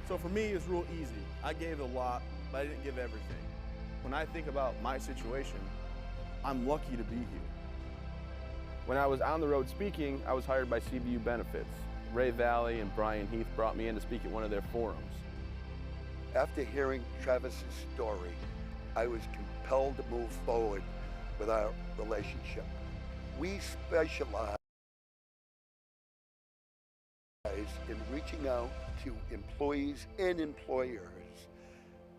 So for me, it's real easy. I gave a lot, but I didn't give everything. When I think about my situation, I'm lucky to be here. When I was on the road speaking, I was hired by CBU Benefits. Ray Valley and Brian Heath brought me in to speak at one of their forums. After hearing Travis's story, I was compelled to move forward with our relationship. We specialize in reaching out to employees and employers,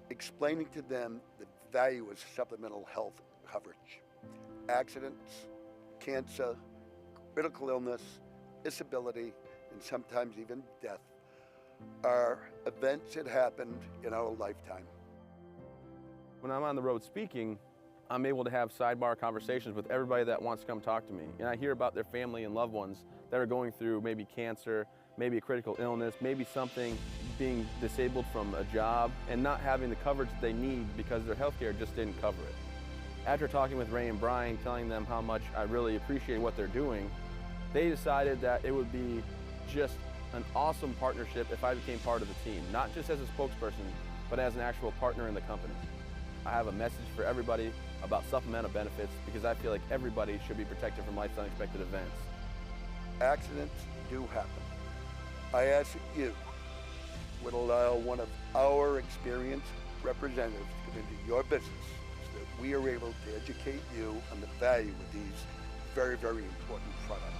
explaining to them the value of supplemental health coverage. Accidents, cancer, critical illness, disability, and sometimes even death are events that happened in our lifetime. When I'm on the road speaking, I'm able to have sidebar conversations with everybody that wants to come talk to me. And I hear about their family and loved ones that are going through maybe cancer, maybe a critical illness, maybe something, being disabled from a job and not having the coverage that they need because their healthcare just didn't cover it. After talking with Ray and Brian, telling them how much I really appreciate what they're doing, they decided that it would be just an awesome partnership if I became part of the team, not just as a spokesperson, but as an actual partner in the company. I have a message for everybody about supplemental benefits because I feel like everybody should be protected from life's unexpected events. Accidents do happen. I ask that you would allow one of our experienced representatives to come into your business so that we are able to educate you on the value of these very, very important products.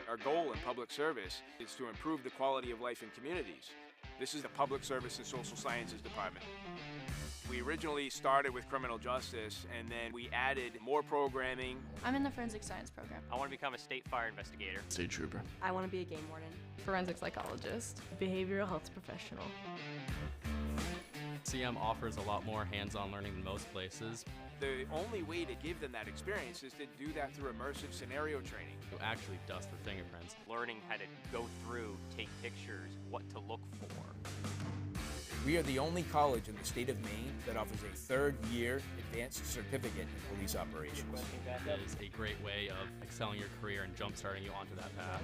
Our goal in public service is to improve the quality of life in communities. This is the Public Service and Social Sciences Department. We originally started with criminal justice, and then we added more programming. I'm in the forensic science program. I want to become a state fire investigator. State trooper. I want to be a game warden. Forensic psychologist. Behavioral health professional. CM offers a lot more hands-on learning than most places. The only way to give them that experience is to do that through immersive scenario training. You actually dust the fingerprints. Learning how to go through, take pictures, what to look for. We are the only college in the state of Maine that offers a third-year advanced certificate in police operations. It is a great way of excelling your career and jump-starting you onto that path.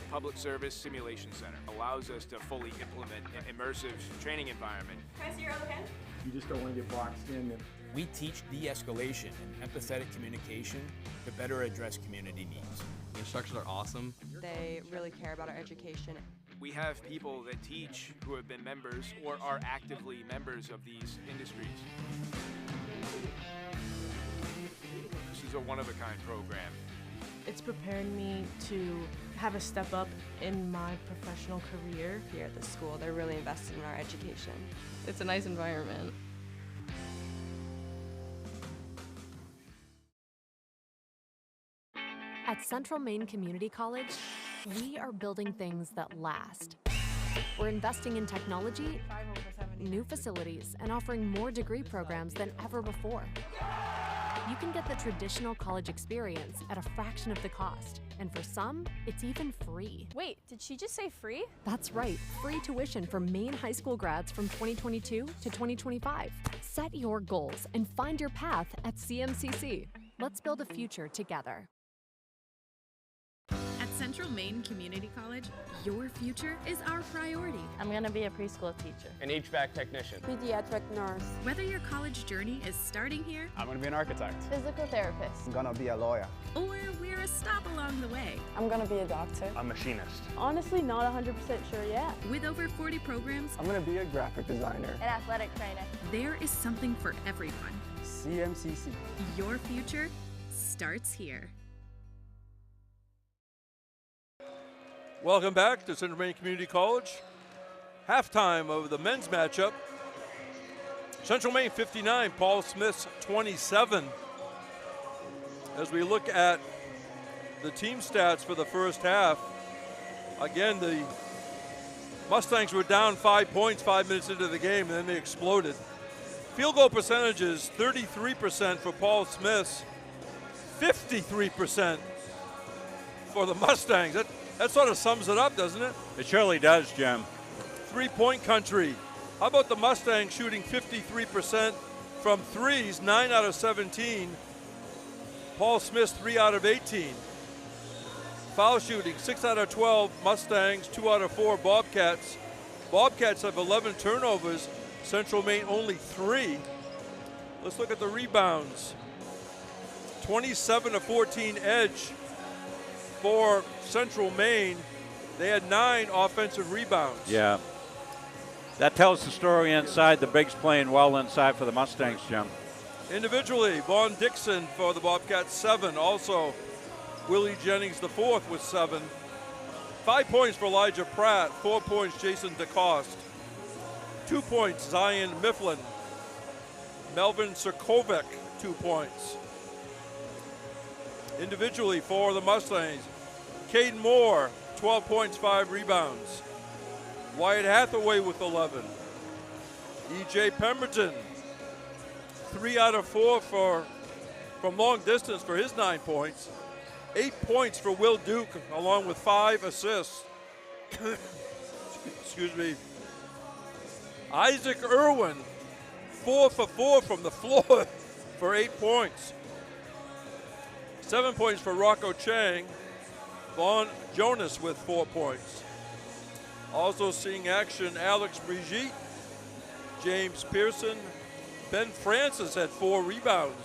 Public Service Simulation Center allows us to fully implement an immersive training environment. Can I see your other hand? You just don't want to get boxed in. We teach de-escalation and empathetic communication to better address community needs. The instructors are awesome. They really care about our education. We have people that teach who have been members or are actively members of these industries. This is a one-of-a-kind program. It's preparing me to have a step up in my professional career. Here at the school, they're really invested in our education. It's a nice environment. At Central Maine Community College, we are building things that last. We're investing in technology new facilities, and offering more degree programs than ever before. You can get the traditional college experience at a fraction of the cost, and for some, it's even free. Wait, did she just say free? That's right, free tuition for Maine high school grads from 2022 to 2025. Set your goals and find your path at CMCC. Let's build a future together. At Central Maine Community College, your future is our priority. I'm going to be a preschool teacher. An HVAC technician. Pediatric nurse. Whether your college journey is starting here, I'm going to be an architect. Physical therapist. I'm going to be a lawyer. or we're a stop along the way. I'm going to be a doctor. A machinist. Honestly, not 100% sure yet. With over 40 programs, I'm going to be a graphic designer. An athletic trainer. There is something for everyone. CMCC. Your future starts here. Welcome back to Central Maine Community College. Halftime of the men's matchup. Central Maine 59, Paul Smith's 27. As we look at the team stats for the first half, again, the Mustangs were down 5 points 5 minutes into the game, and then they exploded. Field goal percentages, 33% for Paul Smith's, 53% for the Mustangs. That sort of sums it up, doesn't it? It surely does, Jim. Three-point country. How about the Mustangs shooting 53% from threes, 9 out of 17. Paul Smith, 3 out of 18. Foul shooting, 6 out of 12 Mustangs, 2 out of 4 Bobcats. Bobcats have 11 turnovers. Central Maine only 3. Let's look at the rebounds. 27 to 14 edge for Central Maine. They had 9 offensive rebounds. Yeah. That tells the story inside. The bigs playing well inside for the Mustangs, Jim. Individually, Vaughn Dixon for the Bobcats, 7. Also, Willie Jennings, the 4th, with 7. 5 points for Elijah Pratt. 4 points, Jason DeCoste. 2 points, Zion Mifflin. Melvin Sirkovic, 2 points. Individually for the Mustangs, Caden Moore, 12 points, 5 rebounds. Wyatt Hathaway with 11. E.J. Pemberton, 3 out of 4 from long distance for his 9 points. 8 points for Will Duke, along with 5 assists. Excuse me. Isaac Irwin, 4 for 4 from the floor for 8 points. 7 points for Rocco Chang. Vaughn Jonas with 4 points. Also seeing action, Alex Brigitte, James Pearson, Ben Francis had 4 rebounds.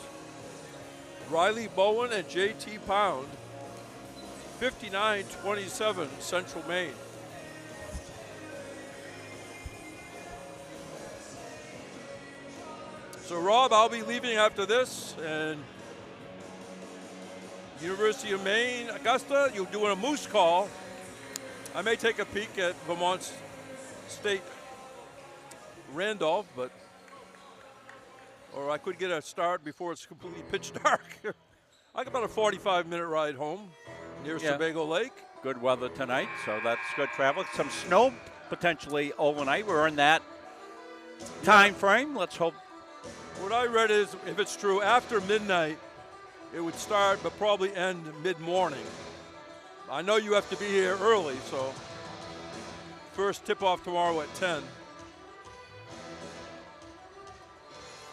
Riley Bowen and J.T. Pound, 59-27, Central Maine. So Rob, I'll be leaving after this, and University of Maine, Augusta, you're doing a moose call. I may take a peek at Vermont State Randolph, or I could get a start before it's completely pitch dark. I got about a 45-minute ride home near Sebago Lake. Good weather tonight, so that's good travel. Some snow potentially overnight. We're in that time frame. Let's hope. What I read is, if it's true, after midnight, it would start but probably end mid-morning. I know you have to be here early, so first tip-off tomorrow at 10.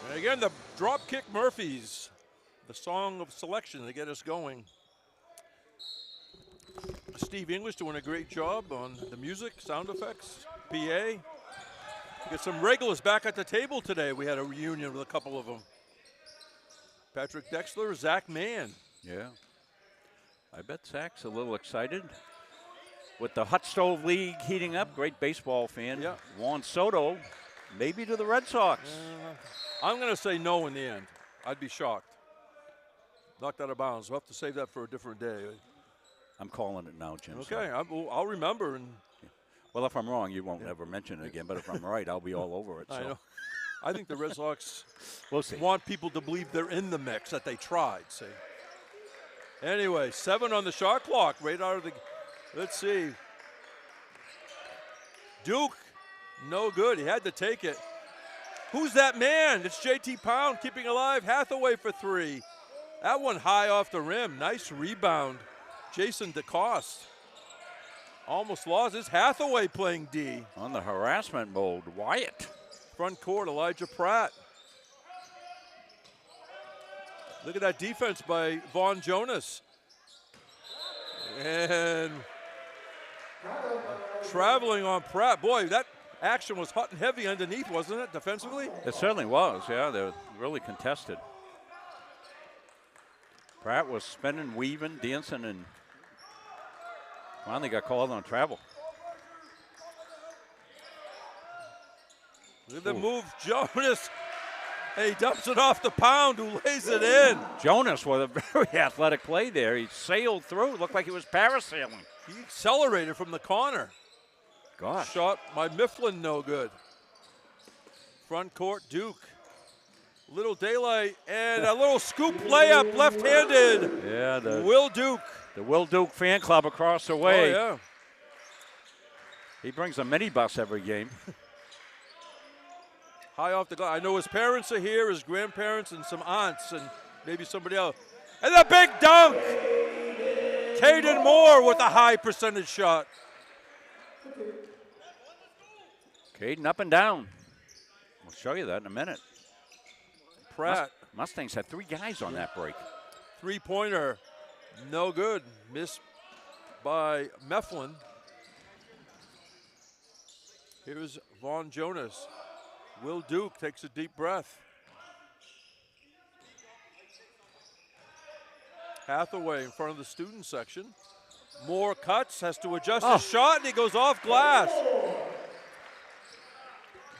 And again, the Dropkick Murphys, the song of selection to get us going. Steve English doing a great job on the music, sound effects, PA. Get some regulars back at the table today. We had a reunion with a couple of them. Patrick Dexler, Zach Mann. Yeah. I bet Zach's a little excited. With the Hot Stove League heating up, great baseball fan. Yeah. Juan Soto, maybe to the Red Sox. I'm going to say no in the end. I'd be shocked. Knocked out of bounds. We'll have to save that for a different day. I'm calling it now, Jim. Okay, I'll remember. And well, if I'm wrong, you won't ever mention it again. But if I'm right, I'll be all over it. So. I know. I think the Red Sox we'll see. Want people to believe they're in the mix, that they tried, see. Anyway, 7 on the shot clock, right out of the, let's see. Duke, no good. He had to take it. Who's that man? It's JT Pound keeping alive. Hathaway for three. That one high off the rim. Nice rebound. Jason DeCoste. Almost lost. It's Hathaway playing D. On the harassment mode, Wyatt. Front court, Elijah Pratt. Look at that defense by Vaughn Jonas. And traveling on Pratt. Boy, that action was hot and heavy underneath, wasn't it, defensively? It certainly was, yeah. They were really contested. Pratt was spinning, weaving, dancing, and finally got called on travel. Look at the move, Jonas. And he dumps it off the Pound, who lays it in. Jonas with a very athletic play there. He sailed through, looked like he was parasailing. He accelerated from the corner. Gosh. Shot by Mifflin, no good. Front court, Duke. Little daylight and a little scoop layup, left-handed. Yeah, Will Duke. The Will Duke fan club across the way. Oh, yeah. He brings a minibus every game. High off the glass. I know his parents are here, his grandparents, and some aunts, and maybe somebody else. And the big dunk! Caden Moore with a high percentage shot. Caden up and down. We'll show you that in a minute. Pratt. Mustangs had three guys on that break. Three-pointer, no good. Missed by Mifflin. Here's Vaughn Jonas. Will Duke takes a deep breath. Hathaway in front of the student section. Moore cuts, has to adjust his shot, and he goes off glass.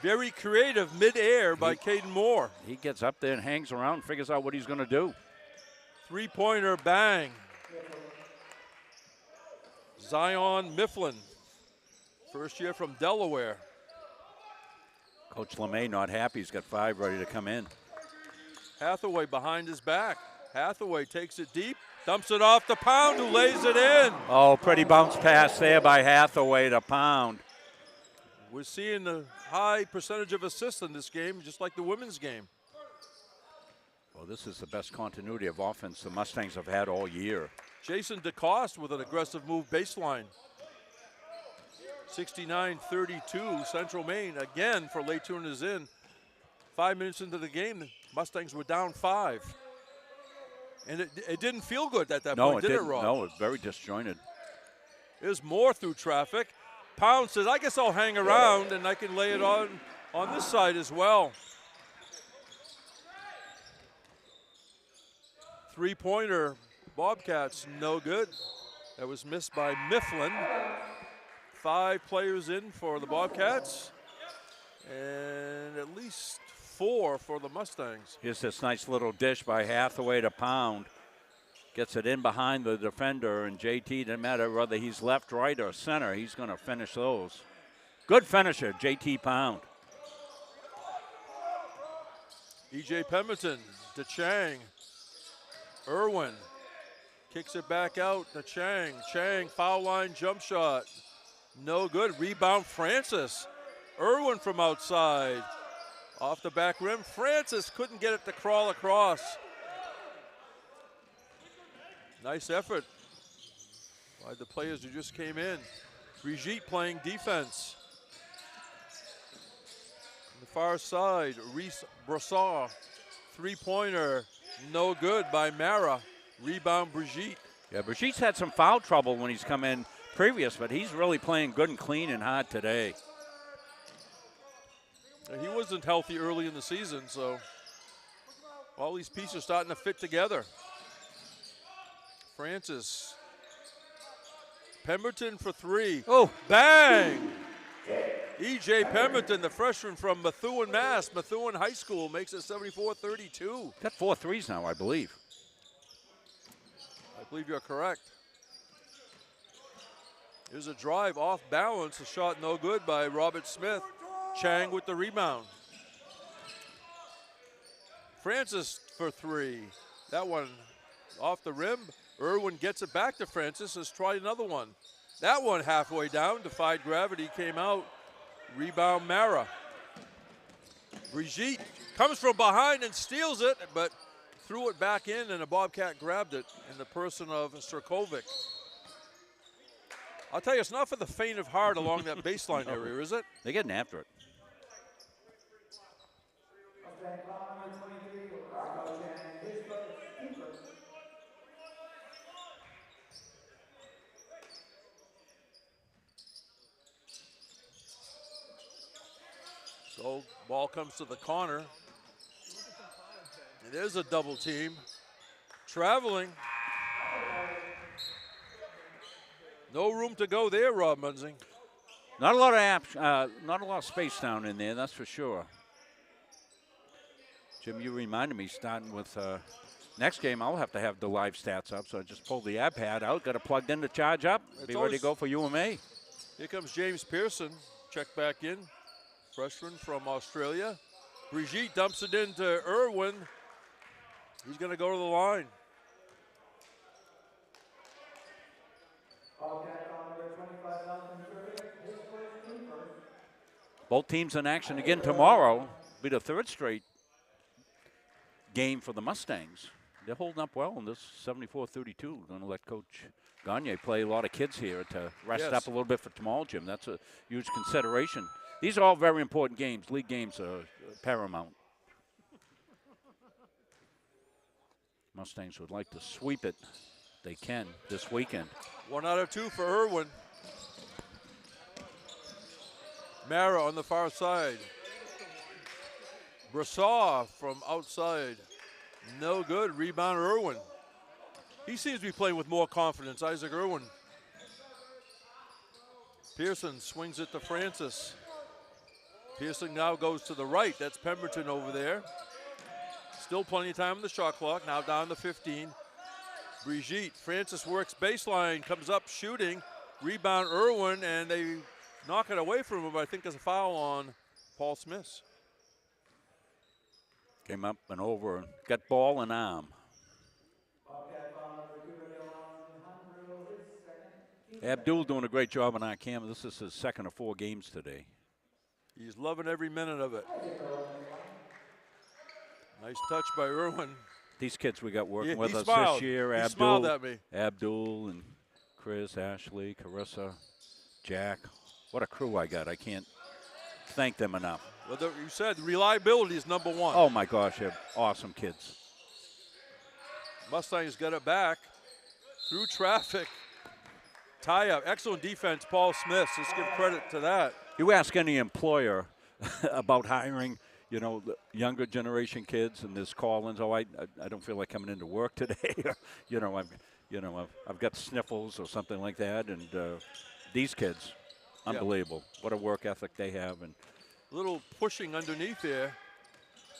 Very creative mid-air by Caden Moore. He gets up there and hangs around and figures out what he's going to do. Three-pointer, bang. Zion Mifflin, first year from Delaware. Coach LeMay not happy. He's got five ready to come in. Hathaway behind his back. Hathaway takes it deep, dumps it off the Pound, who lays it in. Oh, pretty bounce pass there by Hathaway to Pound. We're seeing the high percentage of assists in this game, just like the women's game. Well, this is the best continuity of offense the Mustangs have had all year. Jason DeCoste with an aggressive move baseline. 69-32, Central Maine again for late tuners in. 5 minutes into the game, the Mustangs were down 5. And it didn't feel good at that point, did it, Rob? No, it was very disjointed. There's more through traffic. Pound says, I guess I'll hang around and I can lay it on this side as well. Three-pointer, Bobcats, no good. That was missed by Mifflin. 5 players in for the Bobcats and at least 4 for the Mustangs. Here's this nice little dish by Hathaway to Pound. Gets it in behind the defender, and JT, no matter whether he's left, right, or center, he's going to finish those. Good finisher, JT Pound. E.J. Pemberton to Chang. Irwin kicks it back out to Chang. Chang, foul line jump shot. No good. Rebound, Francis. Irwin from outside. Off the back rim. Francis couldn't get it to crawl across. Nice effort by the players who just came in. Brigitte playing defense. On the far side, Reese Brossard. Three-pointer, no good by Mara. Rebound, Brigitte. Yeah, Brigitte's had some foul trouble when he's come in previous, but he's really playing good and clean and hard today. He wasn't healthy early in the season, so all these pieces are starting to fit together. Francis. Pemberton for 3. Oh, bang! E.J. Pemberton, the freshman from Methuen, Mass. Methuen High School makes it 74-32. Got 4 threes now, I believe. I believe you're correct. Here's a drive off balance. A shot no good by Robert Smith. Chang with the rebound. Francis for 3. That one off the rim. Irwin gets it back to Francis. Let's try another one. That one halfway down, defied gravity, came out. Rebound Mara. Brigitte comes from behind and steals it, but threw it back in, and a Bobcat grabbed it in the person of Sirkovic. I'll tell you, it's not for the faint of heart along that baseline area, is it? They're getting after it. So ball comes to the corner. And there's a double team. Traveling. No room to go there, Rob Munzing. Not a lot of not a lot of space down in there, that's for sure. Jim, you reminded me, starting with next game, I'll have to have the live stats up, so I just pulled the iPad out, got it plugged in to charge up, be ready to go for UMA. Here comes James Pearson, check back in, freshman from Australia. Brigitte dumps it into Irwin. He's going to go to the line. Both teams in action again tomorrow. Be the third straight game for the Mustangs. They're holding up well in this 74-32. Going to let Coach Gagne play a lot of kids here to rest up a little bit for tomorrow, Jim. That's a huge consideration. These are all very important games. League games are paramount. Mustangs would like to sweep it. They can this weekend. 1 out of 2 for Irwin. Mara on the far side. Brassard from outside. No good. Rebound Irwin. He seems to be playing with more confidence, Isaac Irwin. Pearson swings it to Francis. Pearson now goes to the right. That's Pemberton over there. Still plenty of time on the shot clock. Now down to 15. Brigitte. Francis works baseline. Comes up shooting. Rebound Irwin, and they knock it away from him, but I think there's a foul on Paul Smith. Came up and over and got ball and arm. Abdul doing a great job on our camera. This is his second of 4 games today. He's loving every minute of it. Nice touch by Irwin. These kids we got working with us smiled. this year. He smiled at me. Abdul and Chris, Ashley, Carissa, Jack. What a crew I got. I can't thank them enough. Well, you said reliability is number 1. Oh, my gosh. They're awesome kids. Mustangs got it back through traffic. Tie up. Excellent defense, Paul Smith. Let's give credit to that. You ask any employer about hiring, you know, the younger generation kids and this call-ins. Oh, I don't feel like coming into work today. I've got sniffles or something like that. And these kids, unbelievable. What a work ethic they have. And a little pushing underneath there.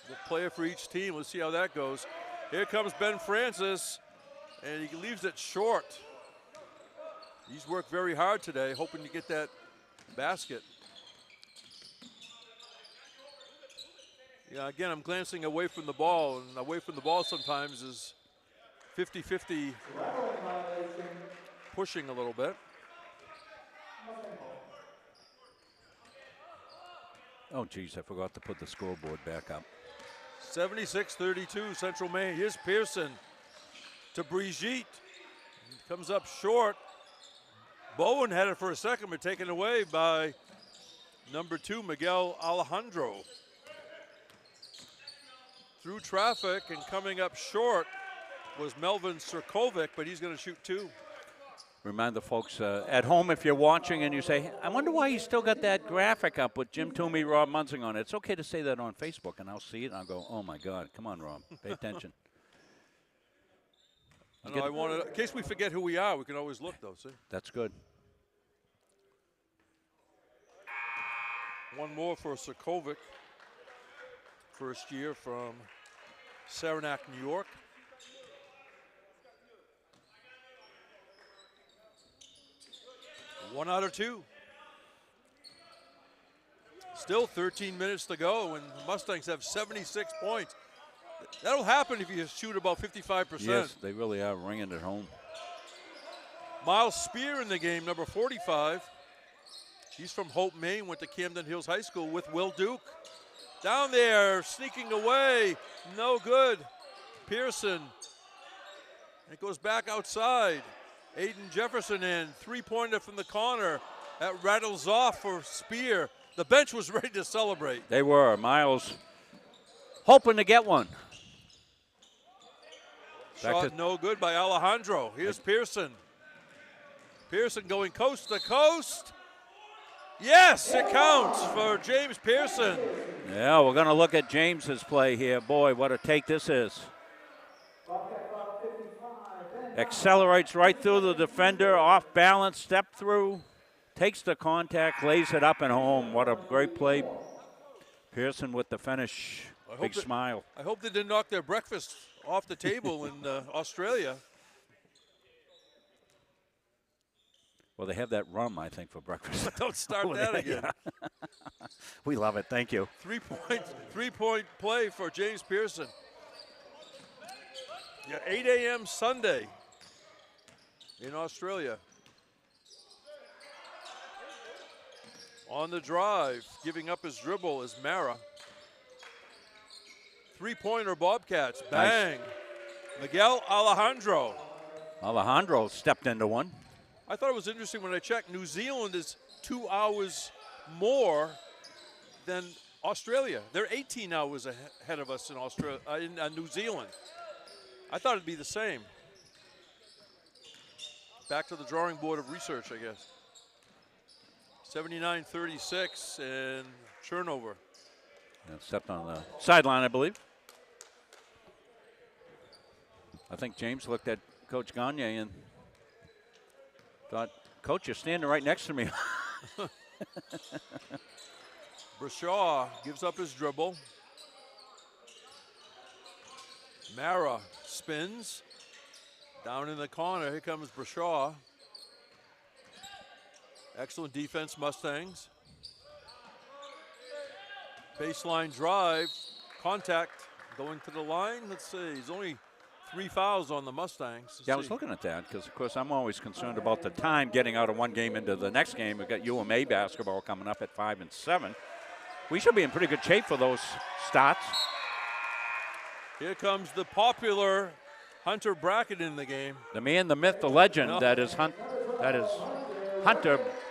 The player for each team. Let's see how that goes. Here comes Ben Francis, and he leaves it short. He's worked very hard today, hoping to get that basket. Yeah, again, I'm glancing away from the ball, and away from the ball sometimes is 50-50 pushing a little bit. oh, geez, I forgot to put the scoreboard back up. 76-32, Central Maine. Here's Pearson to Brigitte. Comes up short. Bowen had it for a second, but taken away by number 2, Miguel Alejandro. Through traffic and coming up short was Melvin Sirkovic, but he's going to shoot 2. Remind the folks at home, if you're watching and you say, I wonder why you still got that graphic up with Jim Toomey, Rob Munzing on it. It's okay to say that on Facebook, and I'll see it, and I'll go, oh, my God, come on, Rob, pay attention. In case we forget who we are, we can always look, though, see? That's good. One more for Sirkovic. First year from Saranac, New York. One out of 2. Still 13 minutes to go, and the Mustangs have 76 points. That'll happen if you shoot about 55%. Yes, they really are ringing it home. Miles Spear in the game, number 45. He's from Hope, Maine, went to Camden Hills High School with Will Duke. Down there, sneaking away. No good. Pearson. It goes back outside. Aiden Jefferson in. Three-pointer from the corner. That rattles off for Spear. The bench was ready to celebrate. They were. Miles hoping to get one. Shot no good by Alejandro. Here's Pearson. Pearson going coast to coast. Yes, it counts for James Pearson. Yeah, we're going to look at James's play here. Boy, what a take this is. Accelerates right through the defender, off balance, step through, takes the contact, lays it up and home. What a great play. Pearson with the finish. Big smile. I hope they didn't knock their breakfast off the table in Australia. Well, they have that rum, I think, for breakfast. Don't start that again. We love it. Thank you. Three-point play for James Pearson. Yeah, 8 a.m. Sunday in Australia. On the drive, giving up his dribble is Mara. Three-pointer Bobcats. Bang. Nice. Miguel Alejandro. Alejandro stepped into one. I thought it was interesting when I checked. New Zealand is 2 hours more than Australia. They're 18 hours ahead of us in Australia, in New Zealand. I thought it'd be the same. Back to the drawing board of research, I guess. 79-36 and turnover. And stepped on the sideline, I believe. I think James looked at Coach Gagne and thought, Coach, you're standing right next to me. Brashaw gives up his dribble. Mara spins. Down in the corner, here comes Brashaw. Excellent defense, Mustangs. Baseline drive, contact, going to the line. Let's see, he's only 3 fouls on the Mustangs. Yeah, I was looking at that because, of course, I'm always concerned about the time getting out of one game into the next game. We've got UMA basketball coming up at 5 and 7. We should be in pretty good shape for those starts. Here comes the popular Hunter Brackett in the game. The man, the myth, the legend, that is Hunter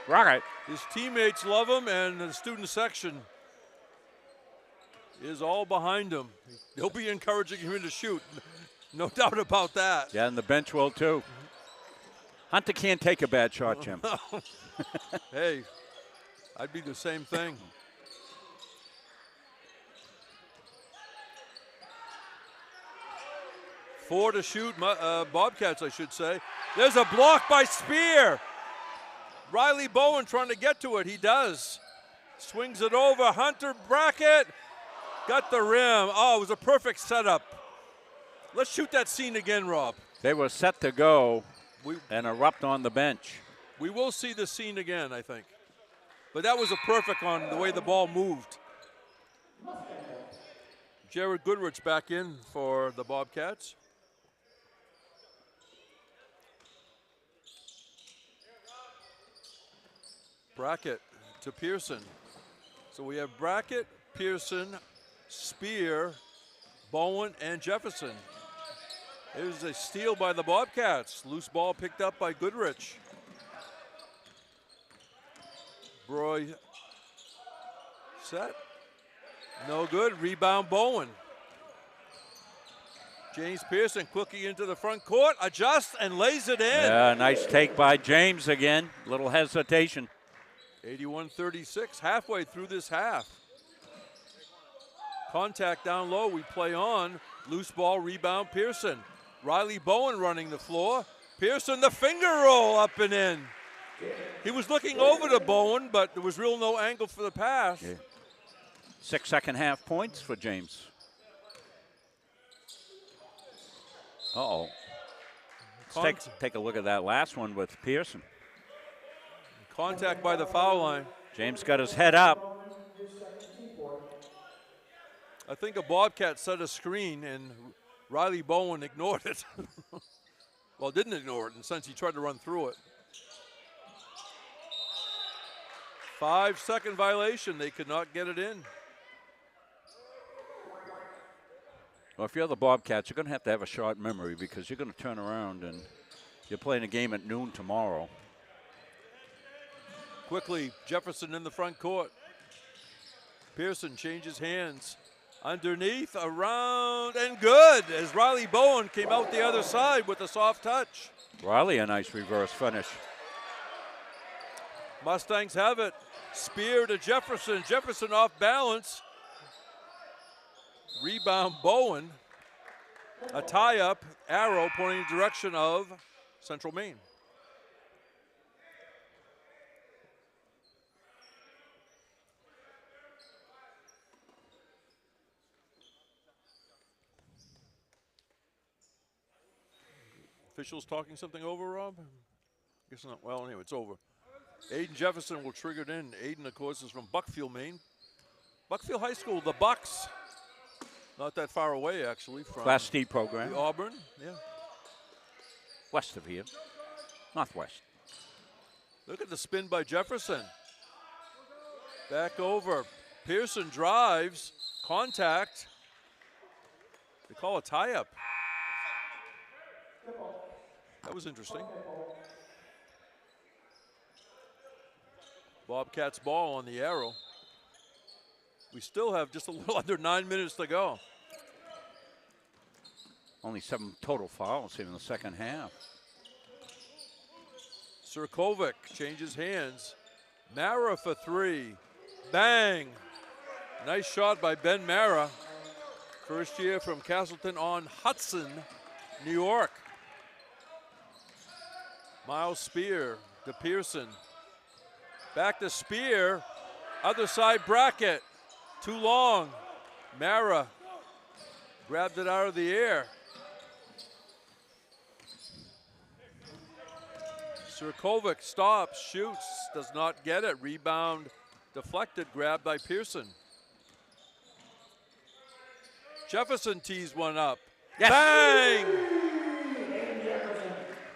Brackett. His teammates love him, and the student section is all behind him. They'll be encouraging him to shoot. No doubt about that. Yeah, and the bench will too. Hunter can't take a bad shot, Jim. Hey, I'd be the same thing. Four to shoot, Bobcats, I should say. There's a block by Spear. Riley Bowen trying to get to it. He does. Swings it over. Hunter Brackett got the rim. Oh, it was a perfect setup. Let's shoot that scene again, Rob. They were set to go and erupt on the bench. We will see the scene again, I think. But that was a perfect on the way the ball moved. Jared Goodrich back in for the Bobcats. Brackett to Pearson. So we have Brackett, Pearson, Spear, Bowen, and Jefferson. It was a steal by the Bobcats. Loose ball picked up by Goodrich. Broy set. No good. Rebound Bowen. James Pearson quickly into the front court. Adjusts and lays it in. Yeah, nice take by James again. Little hesitation. 81-36, halfway through this half. Contact down low, we play on. Loose ball, rebound, Pearson. Riley Bowen running the floor. Pearson, the finger roll up and in. He was looking over to Bowen, but there was real no angle for the pass. Yeah. 6 second half points for James. Uh-oh. Let's take a look at that last one with Pearson. Contact by the foul line. James got his head up. I think a Bobcat set a screen and Riley Bowen ignored it. Well, didn't ignore it in the sense he tried to run through it. 5 second violation. They could not get it in. Well, if you're the Bobcats, you're going to have a short memory because you're going to turn around and you're playing a game at noon tomorrow. Quickly, Jefferson in the front court. Pearson changes hands. Underneath, around, and good as Riley Bowen came out the other side with a soft touch. Riley, a nice reverse finish. Mustangs have it. Spear to Jefferson. Jefferson off balance. Rebound Bowen. A tie-up, arrow pointing in the direction of Central Maine. Officials talking something over, Rob? Guess not. Well, anyway, it's over. Aiden Jefferson will trigger it in. Aiden, of course, is from Buckfield, Maine. Buckfield High School, the Bucks. Not that far away, actually, from Class D program. the Auburn. Yeah. West of here. Northwest. Look at the spin by Jefferson. Back over. Pearson drives. Contact. They call a tie-up. That was interesting. Bobcats ball on the arrow. We still have just a little under 9 minutes to go. Only 7 total fouls here in the second half. Sirkovic changes hands. Mara for 3. Bang. Nice shot by Ben Mara. First year from Castleton on Hudson, New York. Miles Spear to Pearson. Back to Spear. Other side bracket. Too long. Mara grabbed it out of the air. Sirkovic stops, shoots, does not get it. Rebound deflected, grabbed by Pearson. Jefferson tees one up. Yes. Bang!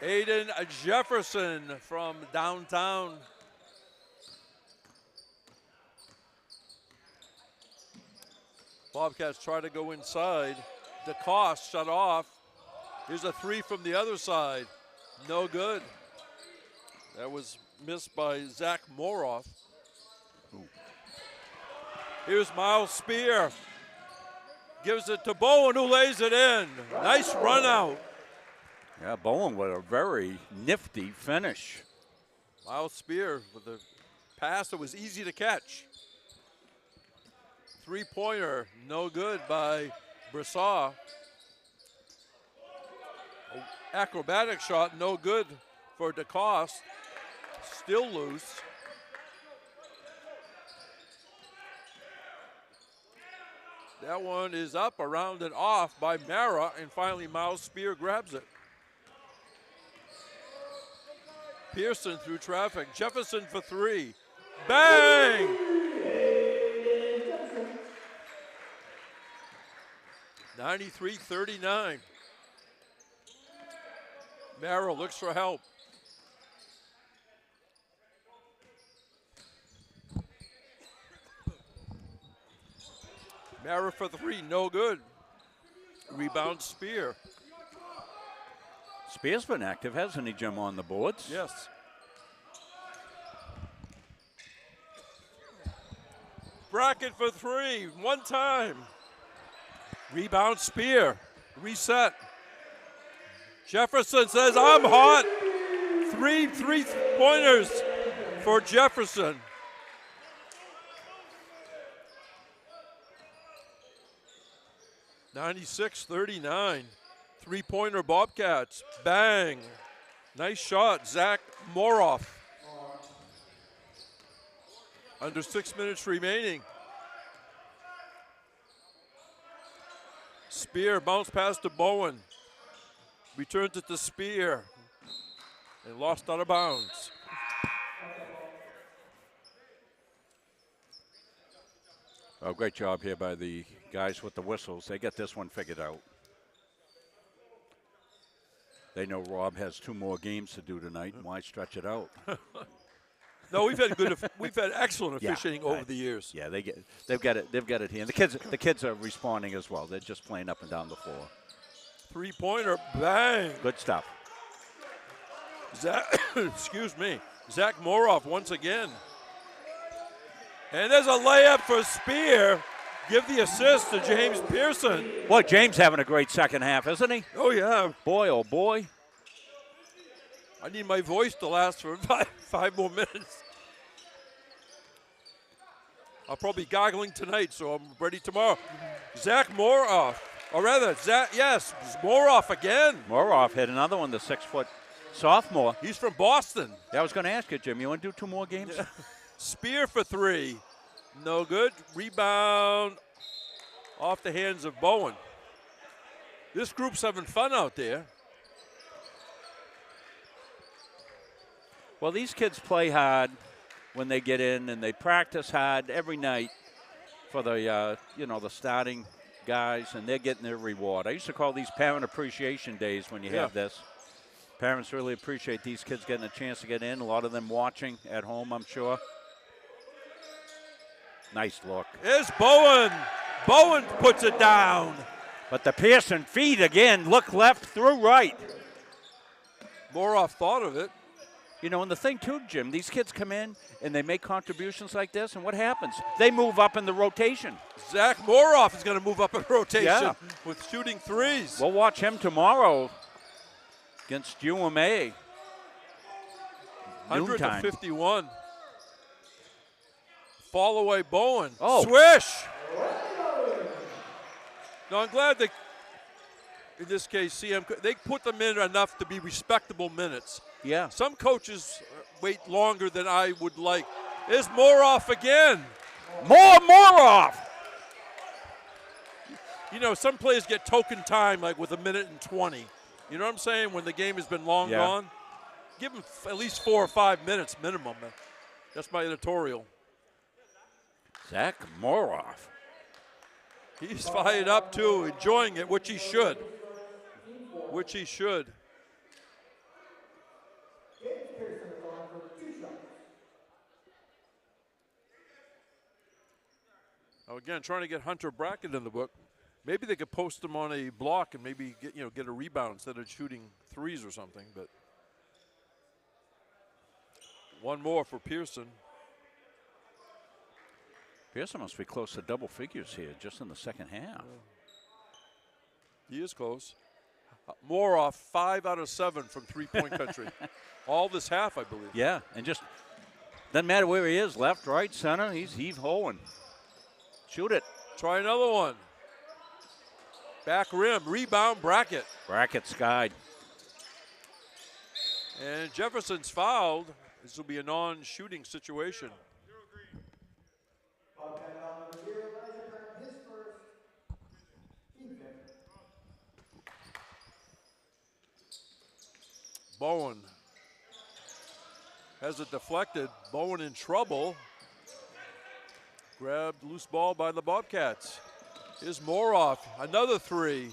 Aiden Jefferson from downtown. Bobcats try to go inside. DeCoste shut off. Here's a 3 from the other side. No good. That was missed by Zach Moroff. Here's Miles Spear. Gives it to Bowen, who lays it in. Nice run out. Yeah, Bowen with a very nifty finish. Miles Spear with a pass that was easy to catch. Three-pointer, no good by Broussard. Acrobatic shot, no good for DeCoste. Still loose. That one is up, around and off by Mara, and finally Miles Spear grabs it. Pearson through traffic. Jefferson for 3. Bang! (93-39). Mara looks for help. Mara for 3, no good. Rebound Spear. Spear's been active, hasn't he, Jim, on the boards? Yes. Bracket for 3, one time. Rebound Spear, reset. Jefferson says, I'm hot. Three pointers for Jefferson. (96-39). Three-pointer Bobcats. Bang. Nice shot, Zach Moroff. Under 6 minutes remaining. Spear bounce pass to Bowen. Returns it to Spear. And lost out of bounds. Oh, great job here by the guys with the whistles. They get this one figured out. They know Rob has 2 more games to do tonight, and why stretch it out? No, we've had excellent officiating over the years. Yeah, they've got it here. And the kids are responding as well. They're just playing up and down the floor. 3-pointer, bang. Good stuff. Excuse me. Zach Moroff once again. And there's a layup for Spear. Give the assist to James Pearson. Boy, James having a great second half, isn't he? Oh, yeah. Boy, oh, boy. I need my voice to last for five more minutes. I'll probably be gargling tonight, so I'm ready tomorrow. Zach Moroff. Or rather, Moroff again. Moroff hit another one, the 6-foot sophomore. He's from Boston. Yeah, I was going to ask you, Jim, you want to do 2 more games? Yeah. Spear for 3. No good. Rebound off the hands of Bowen. This group's having fun out there. Well, these kids play hard when they get in, and they practice hard every night for the, the starting guys, and they're getting their reward. I used to call these parent appreciation days when you have this. Parents really appreciate these kids getting a chance to get in. A lot of them watching at home, I'm sure. Nice look. There's Bowen. Bowen puts it down. But the Pearson feed again, look left through right. Moroff thought of it. And the thing too, Jim, these kids come in and they make contributions like this, and what happens? They move up in the rotation. Zach Moroff is going to move up in rotation with shooting threes. We'll watch him tomorrow against UMA. 100-51. Fall away Bowen. Oh. Swish. No, I'm glad that, in this case, they put them in enough to be respectable minutes. Yeah. Some coaches wait longer than I would like. There's Moroff again. More Moroff. Some players get token time, like with 1:20. You know what I'm saying? When the game has been long gone. Give them at least 4 or 5 minutes minimum. That's my editorial. Zach Moroff. He's fired up, too, enjoying it, which he should. Now again, trying to get Hunter Brackett in the book. Maybe they could post him on a block and maybe get a rebound instead of shooting threes or something. But one more for Pearson. Pearson must be close to double figures here just in the second half. He is close. Moroff, 5 out of 7 from three-point country. All this half, I believe. Yeah, and just doesn't matter where he is, left, right, center, he's heave-hoeing. Shoot it. Try another one. Back rim, rebound, Brackett. Brackett skied. And Jefferson's fouled. This will be a non-shooting situation. Bowen has it deflected. Bowen in trouble. Grabbed loose ball by the Bobcats. Here's Moroff, another 3.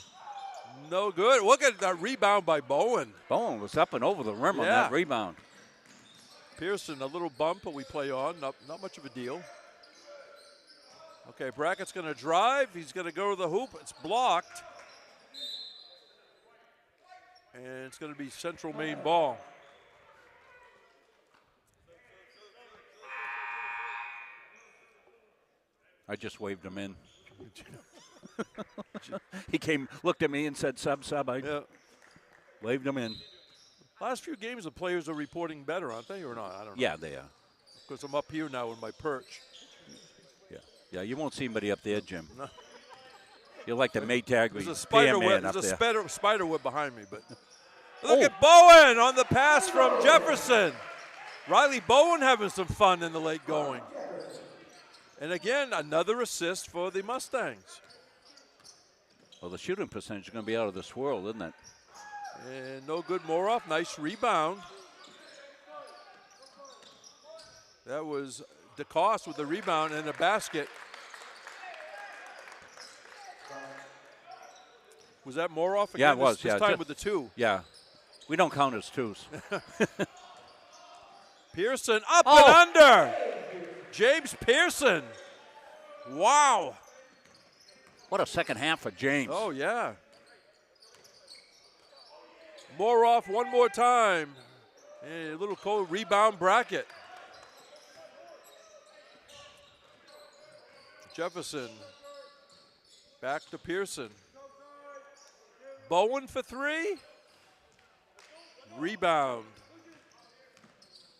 No good. Look at that rebound by Bowen. Bowen was up and over the rim on that rebound. Pearson, a little bump, but we play on. Not much of a deal. Okay, Brackett's going to drive. He's going to go to the hoop. It's blocked. And it's going to be Central Maine ball. I just waved him in. He came, looked at me and said, sub. I waved him in. Last few games, the players are reporting better, aren't they, or not? I don't know. Yeah, they are. Because I'm up here now in my perch. Yeah, you won't see anybody up there, Jim. No. You're like the Maytag. There's a spider web. There's a spider web behind me, but look at Bowen on the pass from Jefferson. Riley Bowen having some fun in the late going. And again, another assist for the Mustangs. Well, the shooting percentage is going to be out of this world, isn't it? And no good, Moroff. Nice rebound. That was DeCoste with the rebound and a basket. Was that Moroff again? Yeah, it was. This time with the 2. Yeah. We don't count as twos. Pearson up and under. James Pearson. Wow. What a second half for James. Oh, yeah. Moroff one more time. A little cold rebound Brackett. Jefferson. Back to Pearson. Bowen for three. Rebound.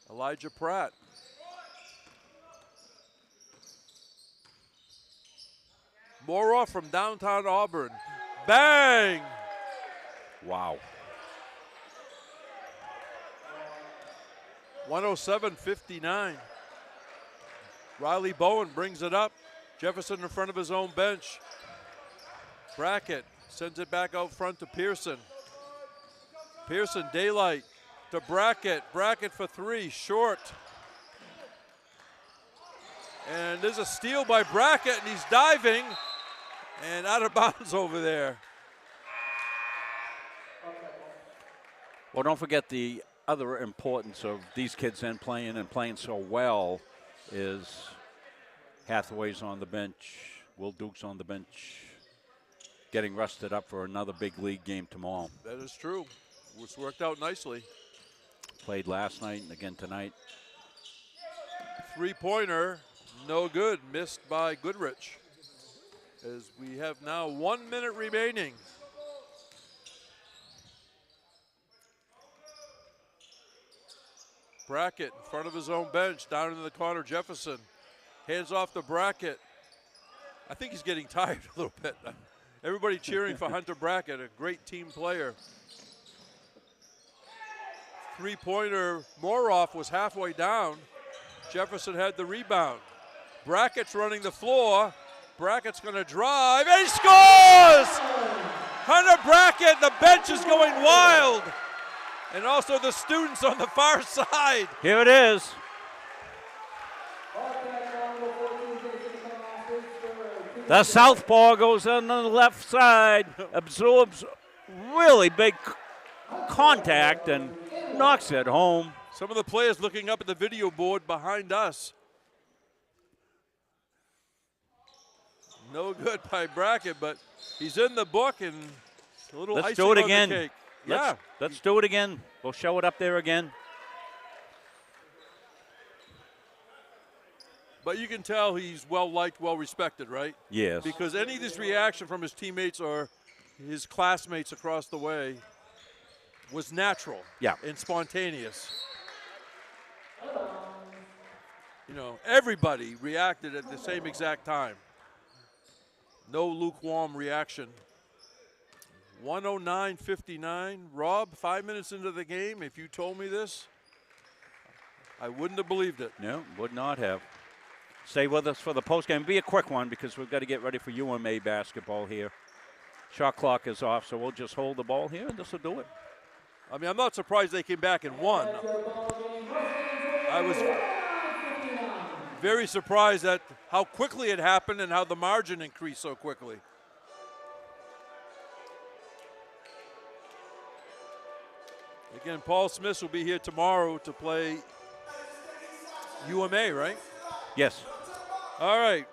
Elijah Pratt. Moroff from downtown Auburn. Bang! Wow. 107-59. Riley Bowen brings it up. Jefferson in front of his own bench. Brackett sends it back out front to Pearson. Pearson, daylight to Brackett. Brackett for three, short. And there's a steal by Brackett, and he's diving and out of bounds over there. Well, don't forget the other importance of these kids then playing so well is Hathaway's on the bench, Will Duke's on the bench, getting rested up for another big league game tomorrow. That is true. It's worked out nicely. Played last night and again tonight. Three-pointer, no good, missed by Goodrich. As we have now 1 minute remaining. Brackett in front of his own bench, down in the corner, Jefferson. Hands off to Brackett. I think he's getting tired a little bit. Everybody cheering for Hunter Brackett, a great team player. Three-pointer, Moroff was halfway down. Jefferson had the rebound. Brackett's running the floor. Brackett's going to drive, and he scores! Hunter Brackett, the bench is going wild. And also the students on the far side. Here it is. The southpaw goes on the left side, absorbs really big contact and knocks it home. Some of the players looking up at the video board behind us. No good by Brackett, but he's in the book and a little Let's icing do it on again. the cake. Let's do it again. We'll show it up there again. But you can tell he's well-liked, well-respected, right? Yes. Because any of this reaction from his teammates or his classmates across the way was natural and spontaneous. You know, everybody reacted at the same exact time. No lukewarm reaction. 109-59. Rob, 5 minutes into the game, if you told me this, I wouldn't have believed it. No, would not have. Stay with us for the postgame. Be a quick one because we've got to get ready for UMA basketball here. Shot clock is off, so we'll just hold the ball here and this will do it. I mean, I'm not surprised they came back and won. I was very surprised at how quickly it happened and how the margin increased so quickly. Again, Paul Smith will be here tomorrow to play UMA, right? Yes. All right.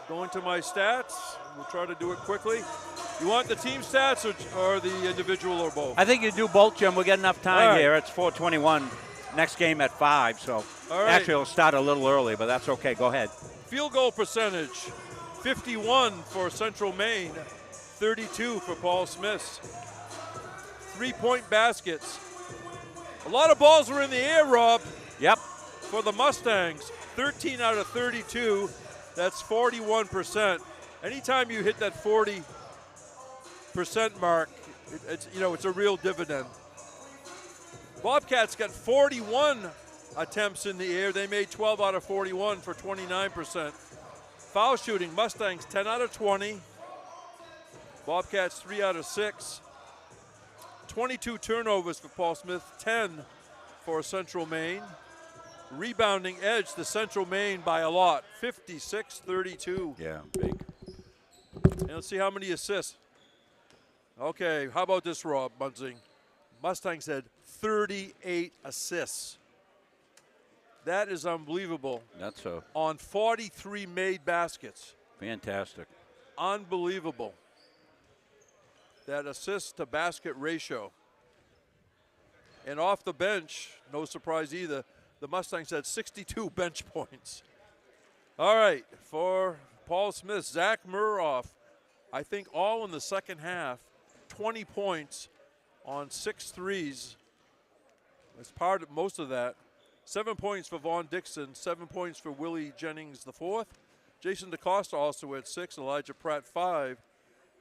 Going to my stats. We'll try to do it quickly. You want the team stats or the individual or both? I think you do both, Jim. We'll get enough time right. here. It's 4:21. Next game at 5, so All right. actually it'll start a little early, but that's okay. Go ahead. Field goal percentage, 51 for Central Maine, 32 for Paul Smith. Three-point baskets. A lot of balls were in the air, Rob. Yep. For the Mustangs, 13 out of 32. That's 41%. Anytime you hit that 40% mark, it's a real dividend. Bobcats got 41 attempts in the air. They made 12 out of 41 for 29%. Foul shooting, Mustangs 10 out of 20. Bobcats 3 out of 6. 22 turnovers for Paul Smith, 10 for Central Maine. Rebounding edge to Central Maine by a lot, 56-32. Yeah, big. And let's see how many assists. Okay, how about this, Rob Munzing? Mustangs had 38 assists. That is unbelievable. That's a On 43 made baskets. fantastic. Unbelievable. That assist to basket ratio. And off the bench, no surprise either, the Mustangs had 62 bench points. All right, for Paul Smith, Zach Muroff, I think all in the second half, 20 points on 6 threes. As part of most of that. 7 points for Vaughn Dixon, 7 points for Willie Jennings IV. Jason DaCosta also had 6, Elijah Pratt 5,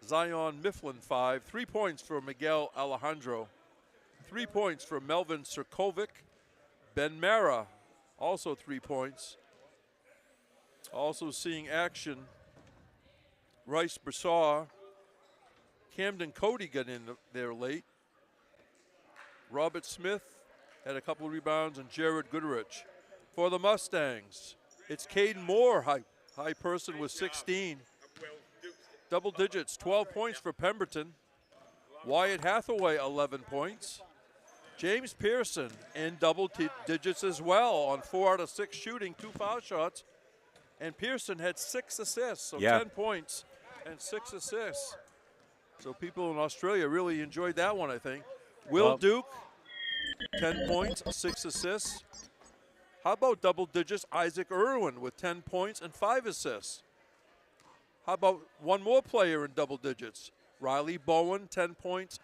Zion Mifflin 5. 3 points for Miguel Alejandro. 3 points for Melvin Sirkovic. Ben Mara, also 3 points. Also seeing action, Rice Broussard. Camden Cody got in there late. Robert Smith had a couple of rebounds, and Jared Goodrich. For the Mustangs, it's Caden Moore, high person with 16. Double digits, 12 points for Pemberton. Wyatt Hathaway, 11 points. James Pearson in double digits as well on 4 out of 6 shooting, 2 foul shots. And Pearson had 6 assists, so 10 points and 6 assists. So people in Australia really enjoyed that one, I think. Will Duke, 10 points, 6 assists. How about double digits? Isaac Irwin with 10 points and 5 assists. How about one more player in double digits? Riley Bowen, 10 points,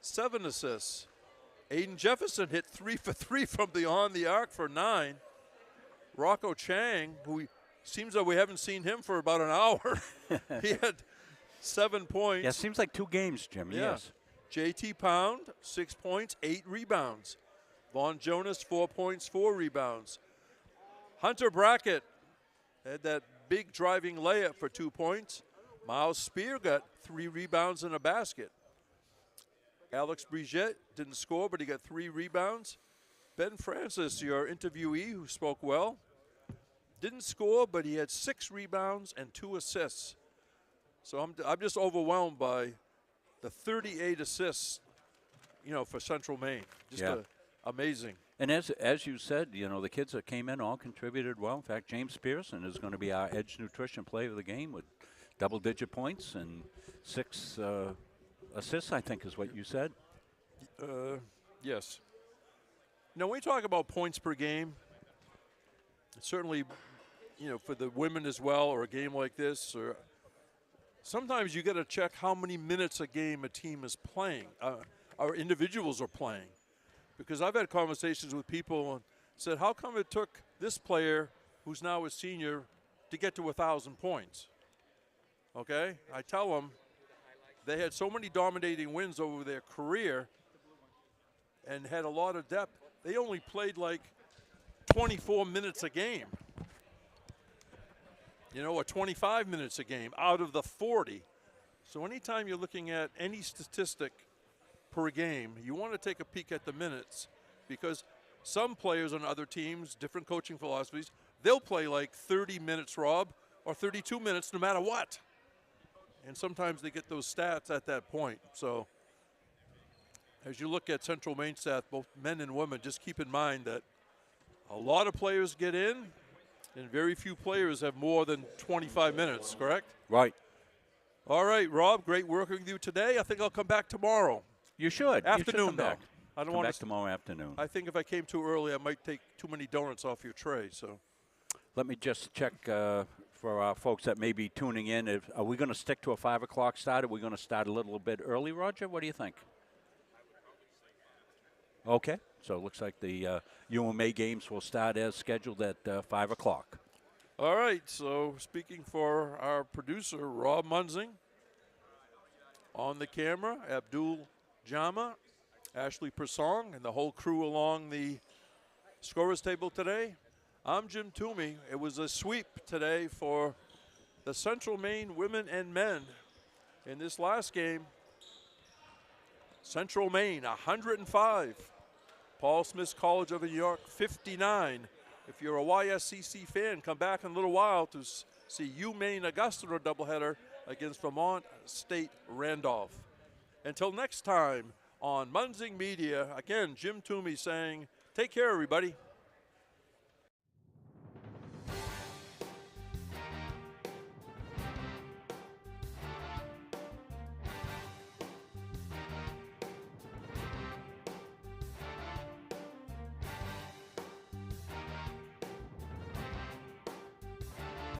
7 assists. Aiden Jefferson hit 3 for 3 from beyond the arc for 9. Rocco Chang, who seems like we haven't seen him for about an hour. He had 7 points. Yeah, seems like 2 games, Jim. Yeah. Yes. JT Pound, 6 points, 8 rebounds. Vaughn Jonas, 4 points, 4 rebounds. Hunter Brackett had that big driving layup for 2 points. Miles Spear got 3 rebounds and a basket. Alex Brigitte didn't score, but he got 3 rebounds. Ben Francis, your interviewee who spoke well, didn't score, but he had 6 rebounds and 2 assists. So I'm just overwhelmed by the 38 assists, for Central Maine. Just amazing. And as you said, the kids that came in all contributed well. In fact, James Pearson is going to be our Edge Nutrition Player of the game with double-digit points and 6 assists, I think is what you said. Yes. Now, when we talk about points per game, certainly, for the women as well, or a game like this, or sometimes you got to check how many minutes a game a team is playing, or individuals are playing. Because I've had conversations with people and said, how come it took this player, who's now a senior, to get to 1,000 points? Okay? I tell them they had so many dominating wins over their career and had a lot of depth. They only played like 24 minutes a game. Or 25 minutes a game out of the 40. So anytime you're looking at any statistic per game, you want to take a peek at the minutes, because some players on other teams, different coaching philosophies, they'll play like 30 minutes, Rob, or 32 minutes no matter what. And sometimes they get those stats at that point. So as you look at Central Maine stats, both men and women, just keep in mind that a lot of players get in, and very few players have more than 25 minutes, correct? Right. All right, Rob, great working with you today. I think I'll come back tomorrow. You should. Afternoon, though. I don't Come want back to. Tomorrow afternoon. I think if I came too early, I might take too many donuts off your tray. So, let me just check for our folks that may be tuning in. Are we going to stick to a 5 o'clock start? Or are we going to start a little bit early, Roger? What do you think? Okay, so it looks like the UMA games will start as scheduled at 5 o'clock. All right. So, speaking for our producer, Rob Munzing, on the camera, Abdul Jama, Ashley Persong, and the whole crew along the scorers table today. I'm Jim Toomey. It was a sweep today for the Central Maine women and men. In this last game, Central Maine 105. Paul Smith College of New York 59. If you're a YSCC fan, come back in a little while to see UMaine Augusta in a doubleheader against Vermont State Randolph. Until next time on Munzing Media, again, Jim Toomey saying, take care, everybody.